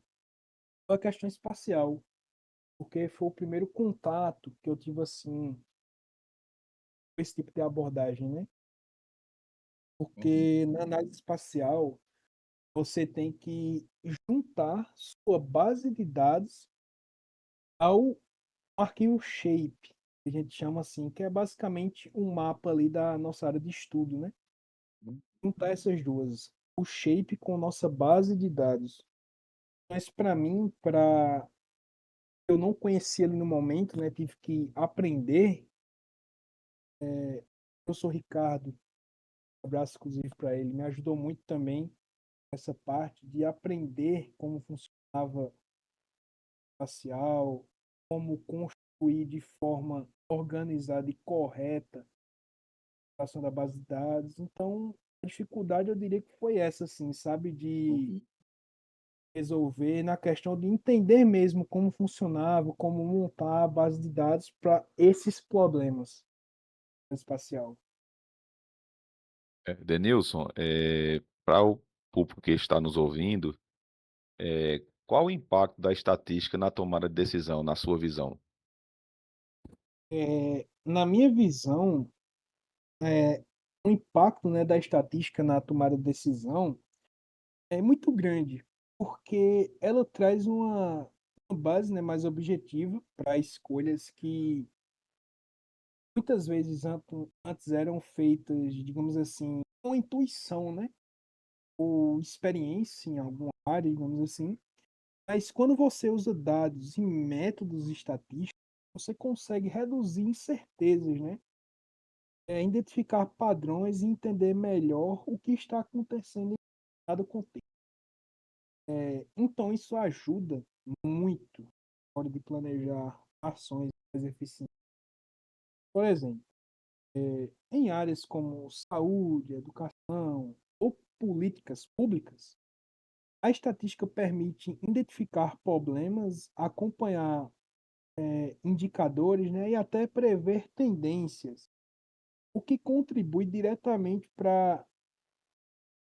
foi a questão espacial, porque foi o primeiro contato que eu tive assim com esse tipo de abordagem, né?
Uhum,
Porque na análise espacial você tem que juntar sua base de dados ao arquivo shape, que a gente chama assim, que é basicamente um mapa ali da nossa área de estudo, né?
uhum,
Juntar essas duas, o shape com nossa base de dados. Mas para mim, para eu não conhecia ali no momento, né? Tive que aprender. Eu sou Ricardo, abraço inclusive para ele, me ajudou muito também essa parte de aprender como funcionava o espacial, como construir de forma organizada e correta a ação da base de dados. Então, a dificuldade eu diria que foi essa, assim, sabe, de
Uhum.
resolver na questão de entender mesmo como funcionava, como montar a base de dados para esses problemas espacial.
Denilson, para o público que está nos ouvindo, qual o impacto da estatística na tomada de decisão, na sua visão?
Na minha visão, o impacto, né, da estatística na tomada de decisão é muito grande, porque ela traz uma base, né, mais objetiva para escolhas que muitas vezes antes eram feitas, digamos assim, com intuição, né, ou experiência em alguma área, digamos assim. Mas quando você usa dados e métodos estatísticos, você consegue reduzir incertezas, né? Identificar padrões e entender melhor o que está acontecendo em cada contexto. Então, isso ajuda muito na hora de planejar ações mais eficientes. Por exemplo, em áreas como saúde, educação ou políticas públicas, a estatística permite identificar problemas, acompanhar indicadores, né, e até prever tendências, o que contribui diretamente para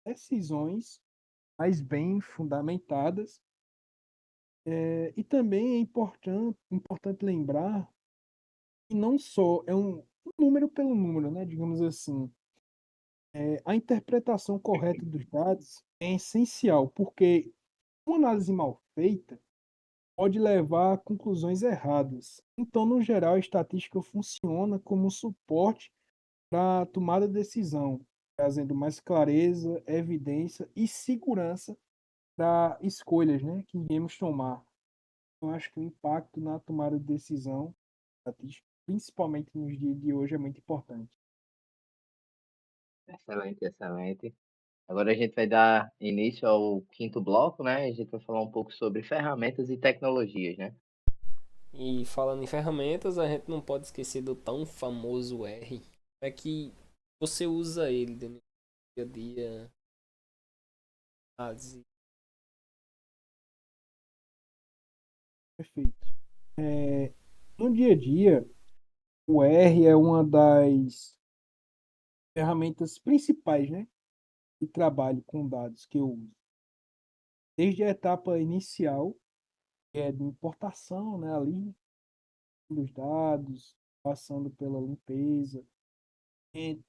decisões mais bem fundamentadas. E também é importante lembrar que não só é um número pelo número, né, digamos assim, a interpretação correta dos dados é essencial, porque uma análise mal feita pode levar a conclusões erradas. Então, no geral, a estatística funciona como suporte para a tomada de decisão, trazendo mais clareza, evidência e segurança para escolhas, né, que iremos tomar. Eu acho que o impacto na tomada de decisão, principalmente nos dias de hoje, é muito importante.
Excelente, excelente. Agora a gente vai dar início ao quinto bloco, né? A gente vai falar um pouco sobre ferramentas e tecnologias, né?
E falando em ferramentas, a gente não pode esquecer do tão famoso R. É que você usa ele no dia a dia. Análise.
Perfeito. No dia a dia, o R é uma das ferramentas principais, né, de trabalho com dados que eu uso. Desde a etapa inicial, que é de importação, né, ali, dos dados, passando pela limpeza, e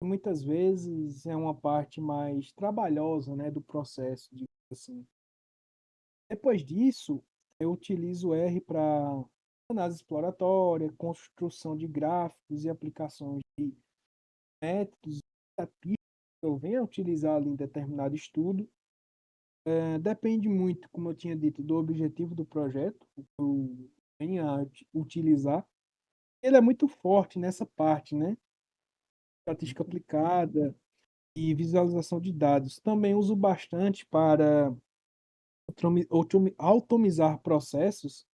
muitas vezes é uma parte mais trabalhosa, né, do processo, de assim. Depois disso, eu utilizo o R para análise exploratória, construção de gráficos e aplicações de métodos estatísticos que eu venho a utilizar ali em determinado estudo. Depende muito, como eu tinha dito, do objetivo do projeto, que eu venha a utilizar. Ele é muito forte nessa parte, né? Estatística aplicada e visualização de dados. Também uso bastante para automatizar processos,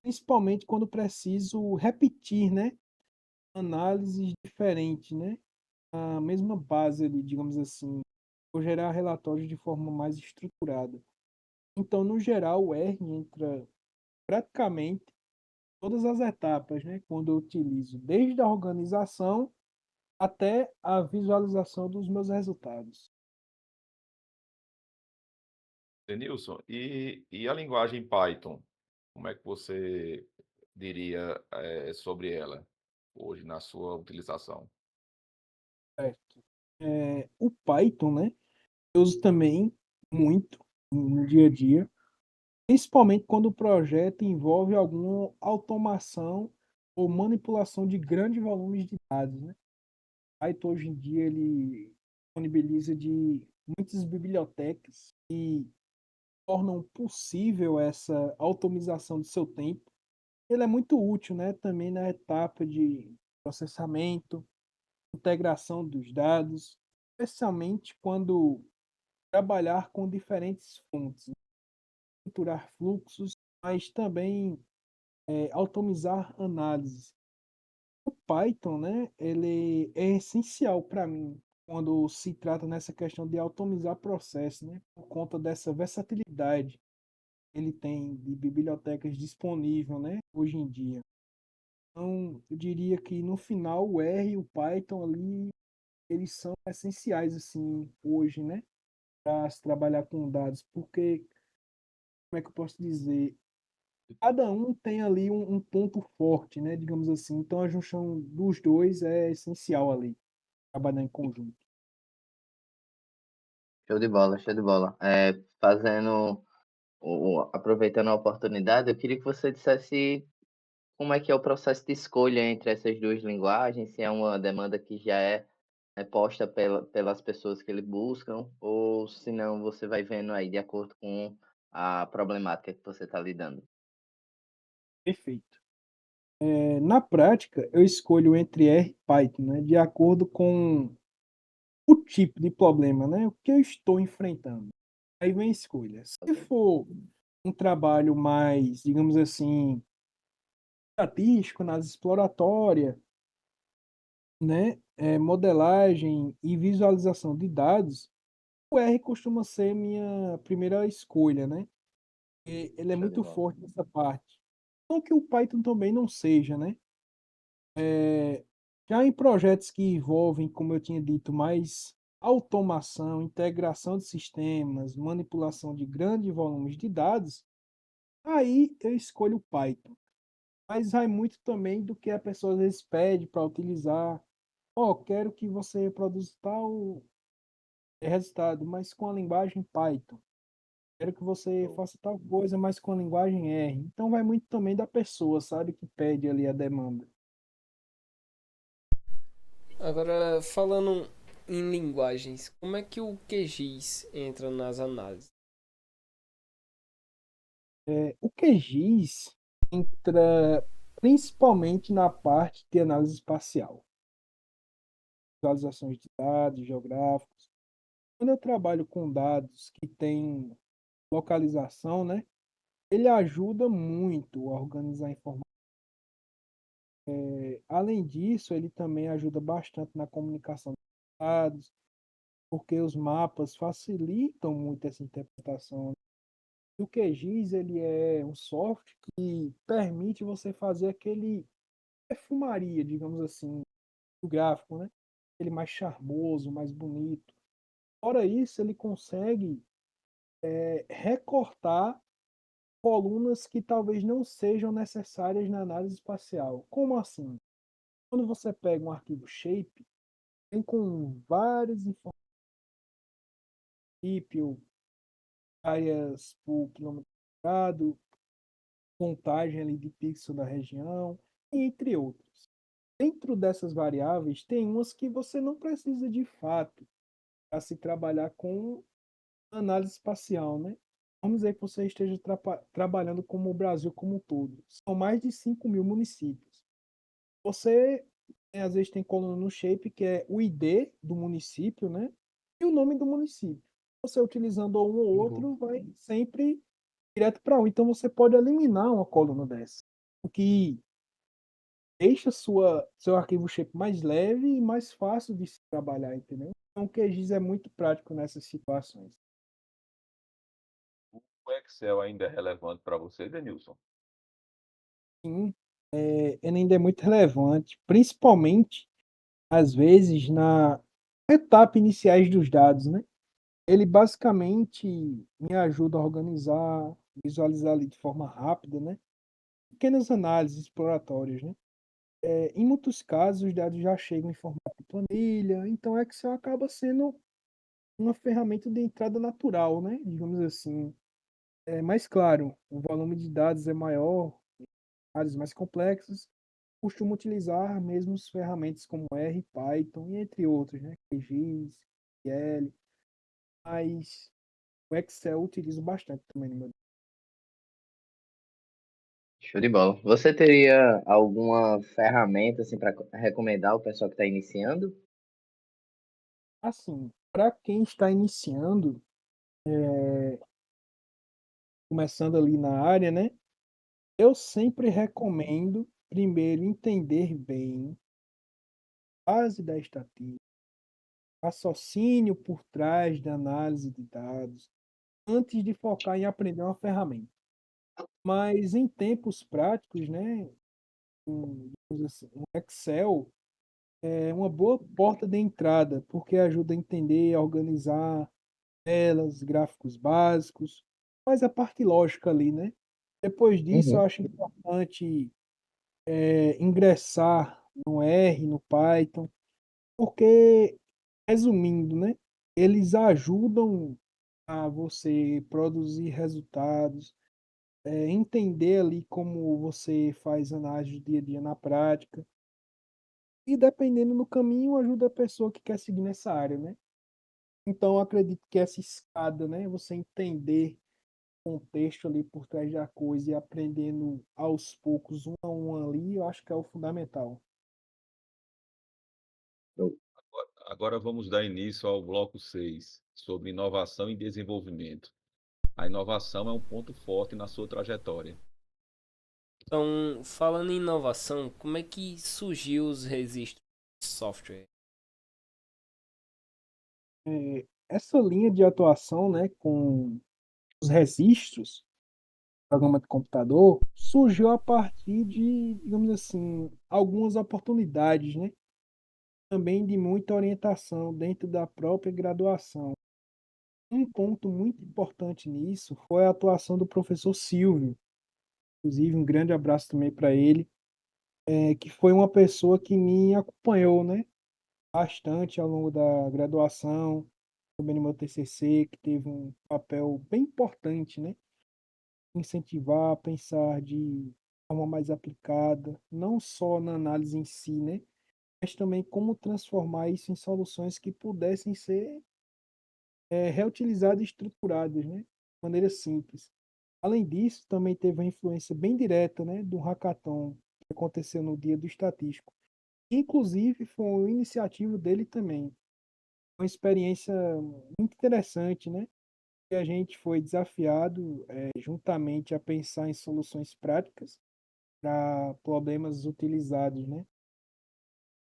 principalmente quando preciso repetir, né, análises diferentes, né, a mesma base ali, digamos assim, ou gerar relatórios de forma mais estruturada. Então, no geral, o R entra praticamente todas as etapas, né, quando eu utilizo, desde a organização até a visualização dos meus resultados.
Denilson, e a linguagem Python? Como é que você diria, sobre ela hoje na sua utilização?
Certo. O Python, né, eu uso também muito no dia a dia, principalmente quando o projeto envolve alguma automação ou manipulação de grandes volumes de dados, né? Python hoje em dia ele disponibiliza de muitas bibliotecas que tornam possível essa automização do seu tempo. Ele é muito útil, né? Também na etapa de processamento. integração dos dados, especialmente quando trabalhar com diferentes fontes, estruturar fluxos, mas também automatizar análises. O Python, né, ele é essencial para mim quando se trata nessa questão de automatizar processos, né, por conta dessa versatilidade que ele tem de bibliotecas disponível, né, hoje em dia. Então, eu diria que no final o R e o Python ali, eles são essenciais assim hoje, né, para se trabalhar com dados, porque como é que eu posso dizer? Cada um tem ali um ponto forte, né, digamos assim. Então a junção dos dois é essencial ali, trabalhar em conjunto.
Show de bola, show de bola. Fazendo, aproveitando a oportunidade, eu queria que você dissesse como é que é o processo de escolha entre essas duas linguagens, se é uma demanda que já é posta pelas pessoas que ele buscam, ou se não, você vai vendo aí de acordo com a problemática que você está lidando.
Perfeito. Na prática, eu escolho entre R e Python, né, de acordo com o tipo de problema, né, o que eu estou enfrentando. Aí vem a escolha. Se for um trabalho mais, digamos assim, estatístico, análise exploratória, né, modelagem e visualização de dados, o R costuma ser minha primeira escolha, né? Ele é
Show de
muito
bola.
forte nessa parte. Não que o Python também não seja, né? Já em projetos que envolvem, como eu tinha dito, mais automação, integração de sistemas, manipulação de grandes volumes de dados, aí eu escolho o Python. Mas vai muito também do que a pessoa às vezes pede para utilizar. Ó, quero que você produza tal resultado, mas com a linguagem Python. Quero que você
Show.
faça tal coisa, mas com a linguagem R. Então vai muito também da pessoa, sabe, que pede ali a demanda.
Agora, falando em linguagens, como é que o QGIS entra nas análises?
O QGIS entra principalmente na parte de análise espacial, visualizações de dados geográficos. Quando eu trabalho com dados que têm localização, né, ele ajuda muito a organizar a informação. Além disso, ele também ajuda bastante na comunicação de dados, porque os mapas facilitam muito essa interpretação. O QGIS ele é um software que permite você fazer aquele perfumaria, digamos assim, do gráfico, né? Ele mais charmoso, mais bonito. Fora isso, ele consegue recortar colunas que talvez não sejam necessárias na análise espacial. Como assim? Quando você pega um arquivo shape, tem com várias informações, áreas por quilômetro quadrado, contagem ali de pixel da região, entre outros. Dentro dessas variáveis, tem umas que você não precisa de fato para se trabalhar com análise espacial, né? Vamos dizer que você esteja trabalhando como o Brasil como um todo. São mais de 5 mil municípios. Você, às vezes, tem coluna no Shape, que é o ID do município, né? E o nome do município. Você utilizando um ou
Uhum.
outro, vai sempre direto para um. Então, você pode eliminar uma coluna dessa. O que deixa seu arquivo shape mais leve e mais fácil de se trabalhar, entendeu? Então, o QGIS é muito prático nessas situações.
O Excel ainda é relevante para você, Denilson?
Sim, ele ainda é muito relevante, principalmente, às vezes, na etapa iniciais dos dados, né? Ele basicamente me ajuda a organizar, visualizar ali de forma rápida, né? Pequenas análises exploratórias, né? Em muitos casos, os dados já chegam em formato de planilha, então o Excel acaba sendo uma ferramenta de entrada natural, né? Digamos assim. Mas claro, o volume de dados é maior, áreas mais complexas, costumo utilizar mesmo as ferramentas como R, Python e entre outros, né? QGIS, SQL, mas o Excel eu utilizo bastante também no meu.
Show de bola. Você teria alguma ferramenta assim para recomendar o pessoal que está iniciando?
Assim, para quem está iniciando, começando ali na área, né? Eu sempre recomendo primeiro entender bem a base da estatística, raciocínio por trás da análise de dados, antes de focar em aprender uma ferramenta. Mas em tempos práticos, né, digamos assim, um Excel é uma boa porta de entrada, porque ajuda a entender, a organizar telas, gráficos básicos, faz a parte lógica ali, né? Depois disso, eu
Uhum,
acho importante ingressar no R, no Python, porque, resumindo, né, eles ajudam a você produzir resultados, entender ali como você faz análise do dia a dia na prática, e dependendo do caminho, ajuda a pessoa que quer seguir nessa área, né? Então, eu acredito que essa escada, né, você entender o contexto ali por trás da coisa e aprendendo aos poucos, um a um ali, eu acho que é o fundamental.
show.
Agora vamos dar início ao bloco 6 sobre inovação e desenvolvimento. A inovação é um ponto forte na sua trajetória.
Então, falando em inovação, como é que surgiu os registros de software?
Essa linha de atuação, né, com os registros, programa de computador, surgiu a partir de, digamos assim, algumas oportunidades, né? Também de muita orientação dentro da própria graduação. Um ponto muito importante nisso foi a atuação do professor Silvio, inclusive um grande abraço também para ele, que foi uma pessoa que me acompanhou, né, bastante ao longo da graduação, também no meu TCC, que teve um papel bem importante, né, incentivar a pensar de forma mais aplicada, não só na análise em si, né, mas também como transformar isso em soluções que pudessem ser reutilizadas e estruturadas, né, de maneira simples. Além disso, também teve uma influência bem direta, né, do hackathon que aconteceu no Dia do Estatístico. Inclusive, foi uma iniciativa dele também. Uma experiência muito interessante, né? E a gente foi desafiado juntamente a pensar em soluções práticas para problemas utilizados, né?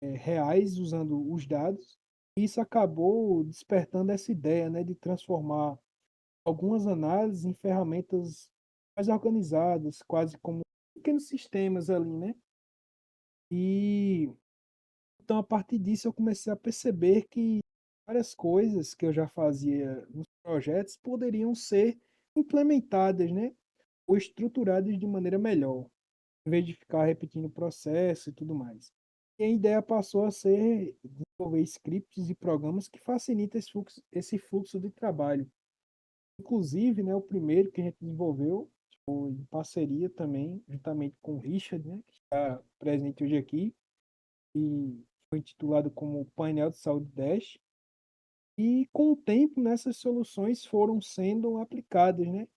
Reais usando os dados. Isso acabou despertando essa ideia, né, de transformar algumas análises em ferramentas mais organizadas, quase como pequenos sistemas ali, né? E então a partir disso eu comecei a perceber que várias coisas que eu já fazia nos projetos poderiam ser implementadas, né? Ou estruturadas de maneira melhor, em vez de ficar repetindo o processo e tudo mais. E a ideia passou a ser desenvolver scripts e programas que facilitem esse fluxo de trabalho. Inclusive, né, o primeiro que a gente desenvolveu foi em parceria também, juntamente com o Richard, né, que está presente hoje aqui, e foi intitulado como Painel de Saúde Dash. E com o tempo, nessas soluções foram sendo aplicadas, né,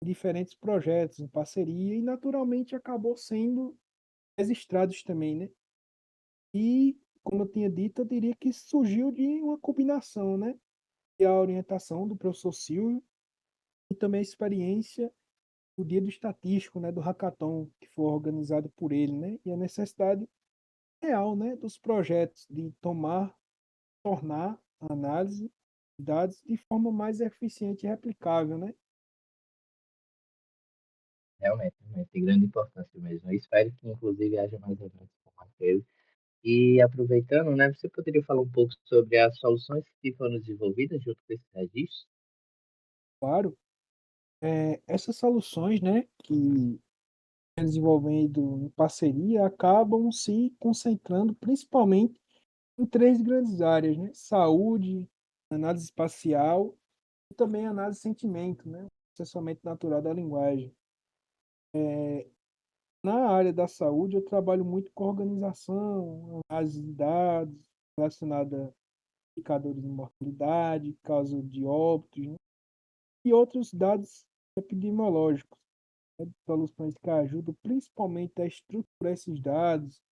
em diferentes projetos, em parceria, e naturalmente acabou sendo registrados também, né? E, como eu tinha dito, eu diria que surgiu de uma combinação, né? E a orientação do professor Silvio e também a experiência do dia do estatístico, né, do hackathon que foi organizado por ele, né, e a necessidade real, né, dos projetos de tornar a análise de dados de forma mais eficiente e replicável, né?
Realmente, tem grande importância mesmo. Eu espero que, inclusive, haja mais eventos como aquele. E aproveitando, né, você poderia falar um pouco sobre as soluções que foram desenvolvidas junto com esses registros?
Claro, essas soluções, né, que desenvolvendo em parceria acabam se concentrando principalmente em três grandes áreas, né? Saúde, análise espacial e também análise de sentimento, né? Processamento natural da linguagem. Na área da saúde, eu trabalho muito com organização, análise de dados relacionada a indicadores de mortalidade, causa de óbitos, né? E outros dados epidemiológicos, né? Soluções que ajudam principalmente a estruturar esses dados,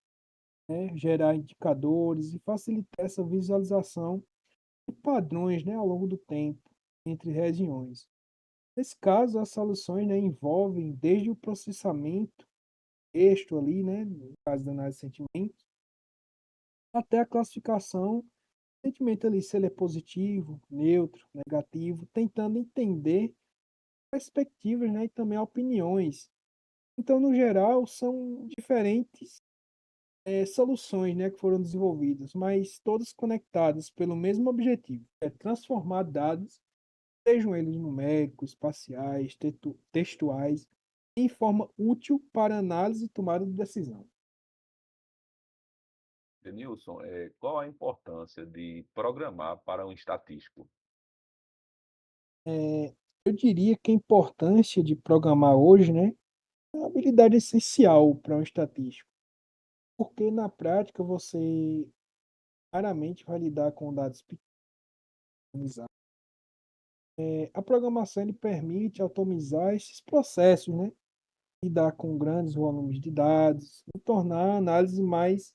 né? Gerar indicadores e facilitar essa visualização e padrões, né, ao longo do tempo entre regiões. Nesse caso, as soluções, né, envolvem desde o processamento, texto ali, né, no caso da análise de sentimentos, até a classificação, sentimento ali, se ele é positivo, neutro, negativo, tentando entender perspectivas, né, e também opiniões. Então, no geral, são diferentes soluções, né, que foram desenvolvidas, mas todas conectadas pelo mesmo objetivo, é transformar dados, sejam eles numéricos, espaciais, textuais, em forma útil para análise e tomada de decisão.
Denilson, qual a importância de programar para um estatístico?
Eu diria que a importância de programar hoje, né, é uma habilidade essencial para um estatístico, porque na prática você raramente vai lidar com dados pequenos. A programação ele permite automizar esses processos, né, lidar com grandes volumes de dados e tornar a análise mais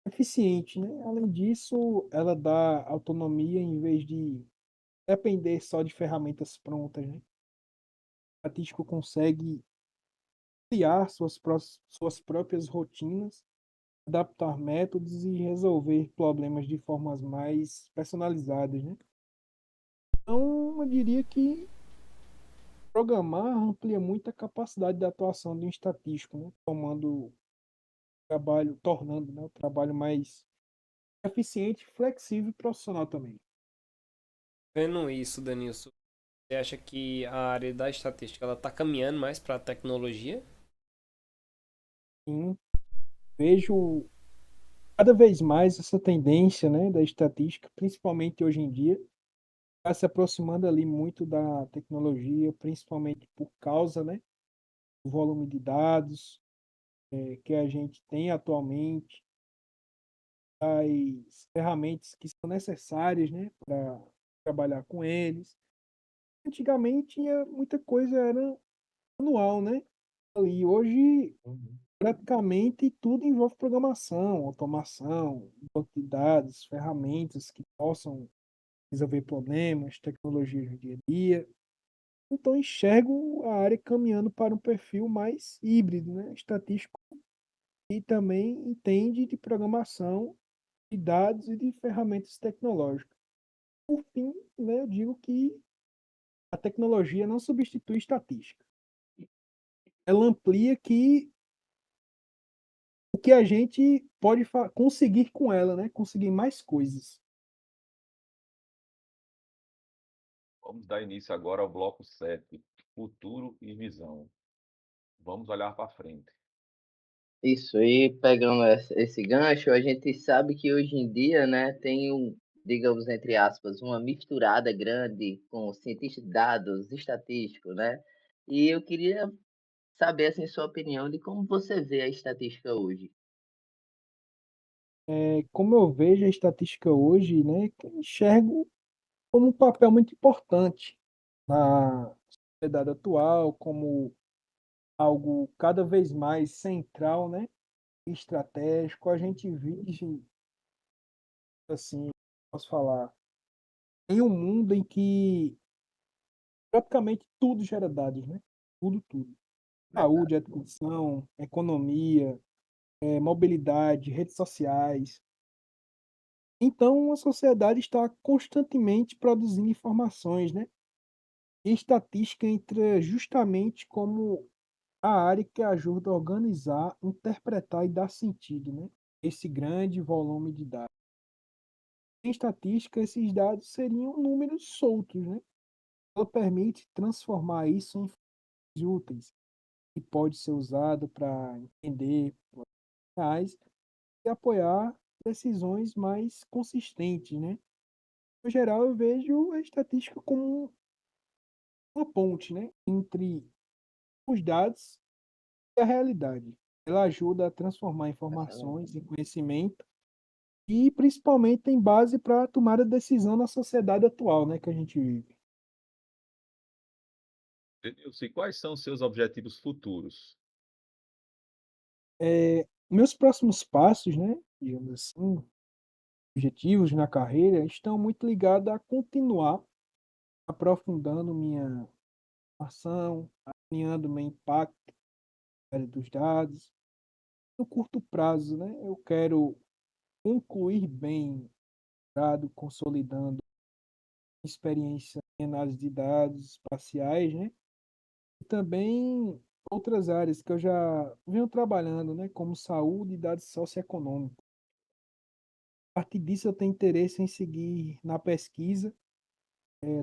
eficiente, né? Além disso, ela dá autonomia em vez de depender só de ferramentas prontas, né? O estatístico consegue criar suas próprias rotinas, adaptar métodos e resolver problemas de formas mais personalizadas, né? Então, eu diria que programar amplia muito a capacidade de atuação de um estatístico, né? Tornando, né, o trabalho mais eficiente, flexível e profissional também.
Vendo isso, Danilson, você acha que a área da estatística ela tá caminhando mais para a tecnologia?
Sim, vejo cada vez mais essa tendência, né, da estatística, principalmente hoje em dia, está se aproximando ali muito da tecnologia, principalmente por causa, né, do volume de dados que a gente tem atualmente, as ferramentas que são necessárias, né, para trabalhar com eles. Antigamente, muita coisa era manual, né? E hoje,
Uhum.
praticamente tudo envolve programação, automação, banco de dados, ferramentas que possam resolver problemas, tecnologias do dia a dia. Então, enxergo a área caminhando para um perfil mais híbrido, né? Estatístico e também entende de programação, de dados e de ferramentas tecnológicas. Por fim, né, eu digo que a tecnologia não substitui estatística. Ela amplia o que a gente pode conseguir com ela, né? Conseguir mais coisas.
Vamos dar início agora ao bloco 7, futuro e visão. Vamos olhar para frente.
Isso, e pegando esse gancho, a gente sabe que hoje em dia, né, tem digamos, entre aspas, uma misturada grande com cientista de dados, estatístico, né? E eu queria saber, assim, sua opinião de como você vê a estatística hoje.
Como eu vejo a estatística hoje, né? Que eu enxergo como um papel muito importante na sociedade atual, como algo cada vez mais central, né? Estratégico. A gente vive, assim, posso falar, em um mundo em que praticamente tudo gera dados, né? Tudo, tudo. Saúde,
Verdade.
educação, economia, mobilidade, redes sociais. Então, a sociedade está constantemente produzindo informações, né? E estatística entra justamente como a área que ajuda a organizar, interpretar e dar sentido, né? Esse grande volume de dados. Em estatística, esses dados seriam números soltos, né? Ela permite transformar isso em fatos úteis, que pode ser usado para entender reais e apoiar decisões mais consistentes, né? No geral, eu vejo a estatística como uma ponte, né, entre os dados e a realidade. Ela ajuda a transformar
Excelente.
informações em conhecimento e principalmente tem base para tomar a decisão na sociedade atual, né, que a gente vive.
Denilson, e quais são os seus objetivos futuros?
Meus próximos passos, né, digamos assim, objetivos na carreira estão muito ligados a continuar aprofundando minha ação, alinhando meu impacto na área dos dados. No curto prazo, né, eu quero concluir bem o dado, consolidando experiência em análise de dados espaciais, né, e também outras áreas que eu já venho trabalhando, né, como saúde e dados socioeconômicos. A partir disso, eu tenho interesse em seguir na pesquisa,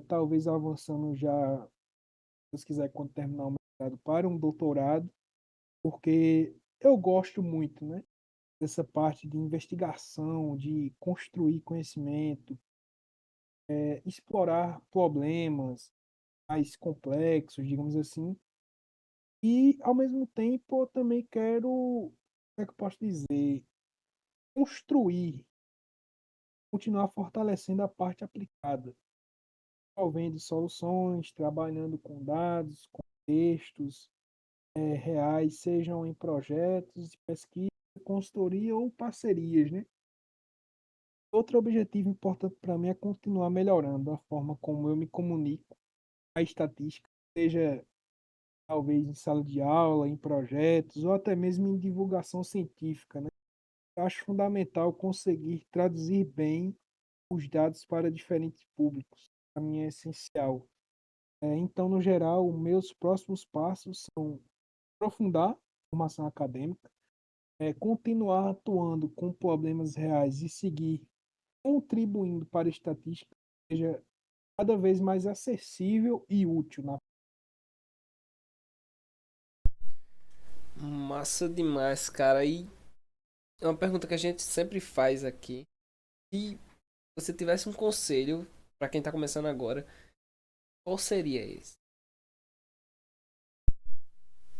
talvez avançando já, se Deus quiser, quando terminar o mestrado, para um doutorado, porque eu gosto muito, né, dessa parte de investigação, de construir conhecimento, explorar problemas mais complexos, digamos assim, e ao mesmo tempo eu também quero, como é que eu posso dizer, construir, continuar fortalecendo a parte aplicada, desenvolvendo soluções, trabalhando com dados, com textos reais, sejam em projetos de pesquisa, consultoria ou parcerias, né? Outro objetivo importante para mim é continuar melhorando a forma como eu me comunico, a estatística, seja talvez em sala de aula, em projetos ou até mesmo em divulgação científica, né? Eu acho fundamental conseguir traduzir bem os dados para diferentes públicos. Para mim é essencial. Então, no geral, meus próximos passos são aprofundar a formação acadêmica, continuar atuando com problemas reais e seguir contribuindo para a estatística seja cada vez mais acessível e útil.
Massa demais, cara. E é uma pergunta que a gente sempre faz aqui. Se você tivesse um conselho para quem tá começando agora, qual seria esse?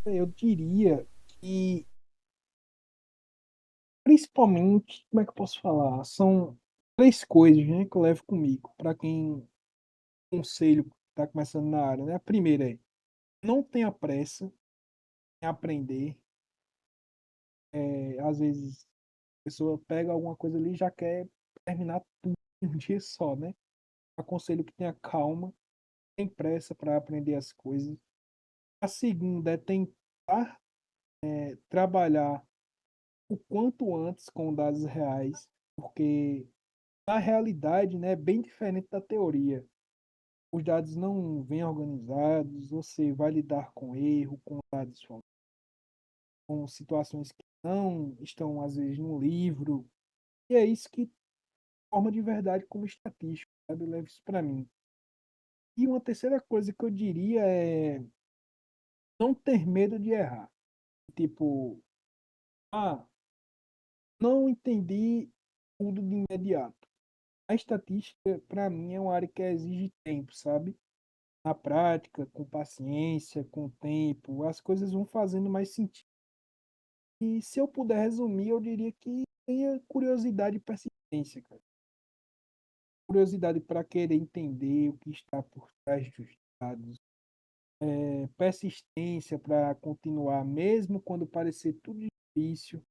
Eu diria que, principalmente, como é que eu posso falar? São três coisas, né, que eu levo comigo para quem conselho está começando na área, né? A primeira é não tenha pressa em aprender. Às vezes a pessoa pega alguma coisa ali e já quer terminar tudo em um dia só, né? Aconselho que tenha calma, tem pressa para aprender as coisas. A segunda é tentar trabalhar o quanto antes com dados reais, porque na realidade, né, é bem diferente da teoria. Os dados não vêm organizados, você vai lidar com erro, com dados, com situações que não estão, às vezes, no livro. E é isso que forma de verdade como estatístico, sabe? Eu levo isso para mim. E uma terceira coisa que eu diria é não ter medo de errar. Tipo, ah, não entendi tudo de imediato. A estatística, para mim, é uma área que exige tempo, sabe? Na prática, com paciência, com tempo, as coisas vão fazendo mais sentido. E se eu puder resumir, eu diria que tenha curiosidade e persistência, cara. Curiosidade para querer entender o que está por trás dos dados. Persistência para continuar, mesmo quando parecer tudo difícil,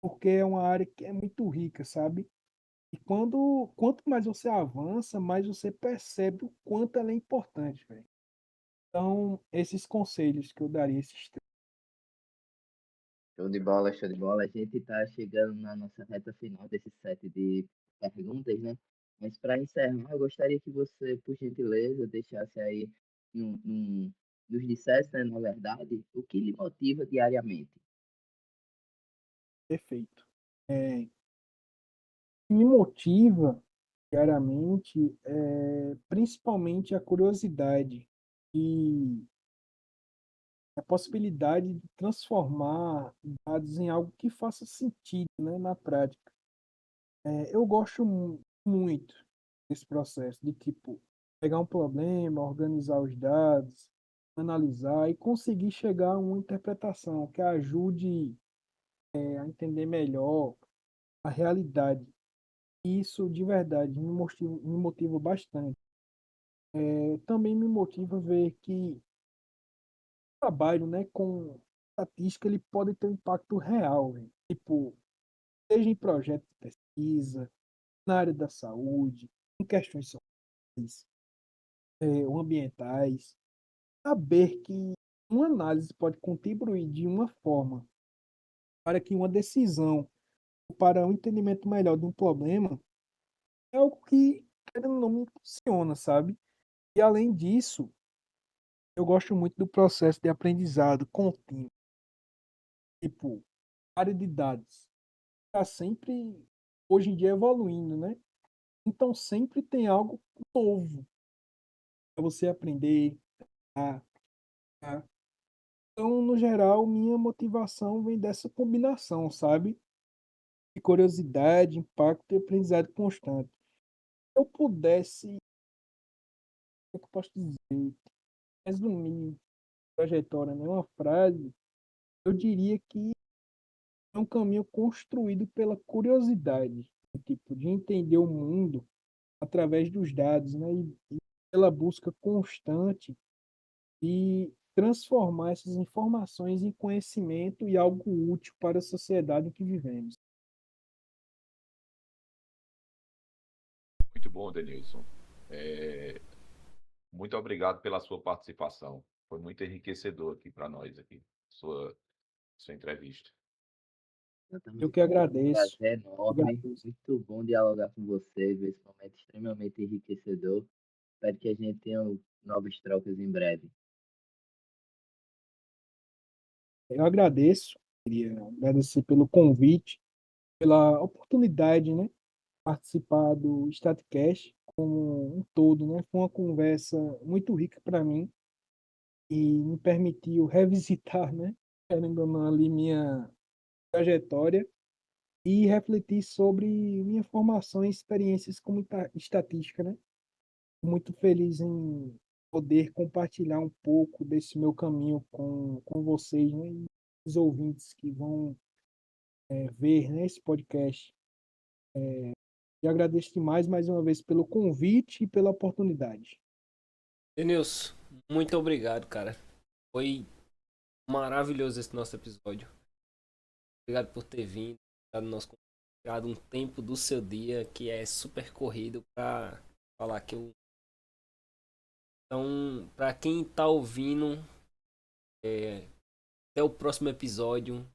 porque é uma área que é muito rica, sabe? E quanto mais você avança, mais você percebe o quanto ela é importante, velho. Então, esses conselhos que eu daria, esses três.
Show de bola, show de bola. A gente está chegando na nossa reta final desse set de perguntas, né? Mas para encerrar, eu gostaria que você, por gentileza, deixasse aí, nos dissesse, né, na verdade, o que lhe motiva diariamente.
Perfeito. É, me motiva diariamente, principalmente a curiosidade e a possibilidade de transformar dados em algo que faça sentido, né, na prática. Eu gosto muito desse processo de tipo pegar um problema, organizar os dados, analisar e conseguir chegar a uma interpretação que ajude a entender melhor a realidade. E isso de verdade me motiva bastante. Também me motiva ver que o trabalho, né, com estatística ele pode ter um impacto real, véio. Tipo, seja em projeto de pesquisa, na área da saúde, em questões sociais, ou ambientais, saber que uma análise pode contribuir de uma forma para que uma decisão ou para um entendimento melhor de um problema é algo que querendo ou não me impulsiona, sabe? E além disso, eu gosto muito do processo de aprendizado contínuo. Tipo, área de dados está sempre, hoje em dia, evoluindo, né? Então sempre tem algo novo para você aprender a, a. Então, no geral, minha motivação vem dessa combinação, sabe? De curiosidade, impacto e aprendizado constante. Se eu pudesse, o que eu posso dizer, resumir a trajetória em uma frase, eu diria que é um caminho construído pela curiosidade, tipo, de entender o mundo através dos dados, né? E pela busca constante e transformar essas informações em conhecimento e algo útil para a sociedade em que vivemos.
Muito bom, Denilson. É, muito obrigado pela sua participação. Foi muito enriquecedor aqui para nós aqui, sua entrevista.
Eu
Eu
também
que
foi um
agradeço.
prazer enorme,
Agradeço.
muito bom dialogar com você, ver esse momento extremamente enriquecedor. Espero que a gente tenha novas trocas em breve.
Eu agradeço. Queria agradecer pelo convite, pela oportunidade, né, de participar do Statcast como um todo, né? Foi uma conversa muito rica para mim e me permitiu revisitar, né, querendo ou não, ali minha trajetória e refletir sobre minha formação e experiências como estatística, né? Muito feliz em poder compartilhar um pouco desse meu caminho com vocês, né? E os ouvintes que vão ver, né, esse podcast. E agradeço demais mais uma vez pelo convite e pela oportunidade.
Denilson, muito obrigado, cara. Foi maravilhoso esse nosso episódio. Obrigado por ter vindo, tirado tirado um tempo do seu dia que é super corrido pra falar que eu. Então, pra quem tá ouvindo, até o próximo episódio.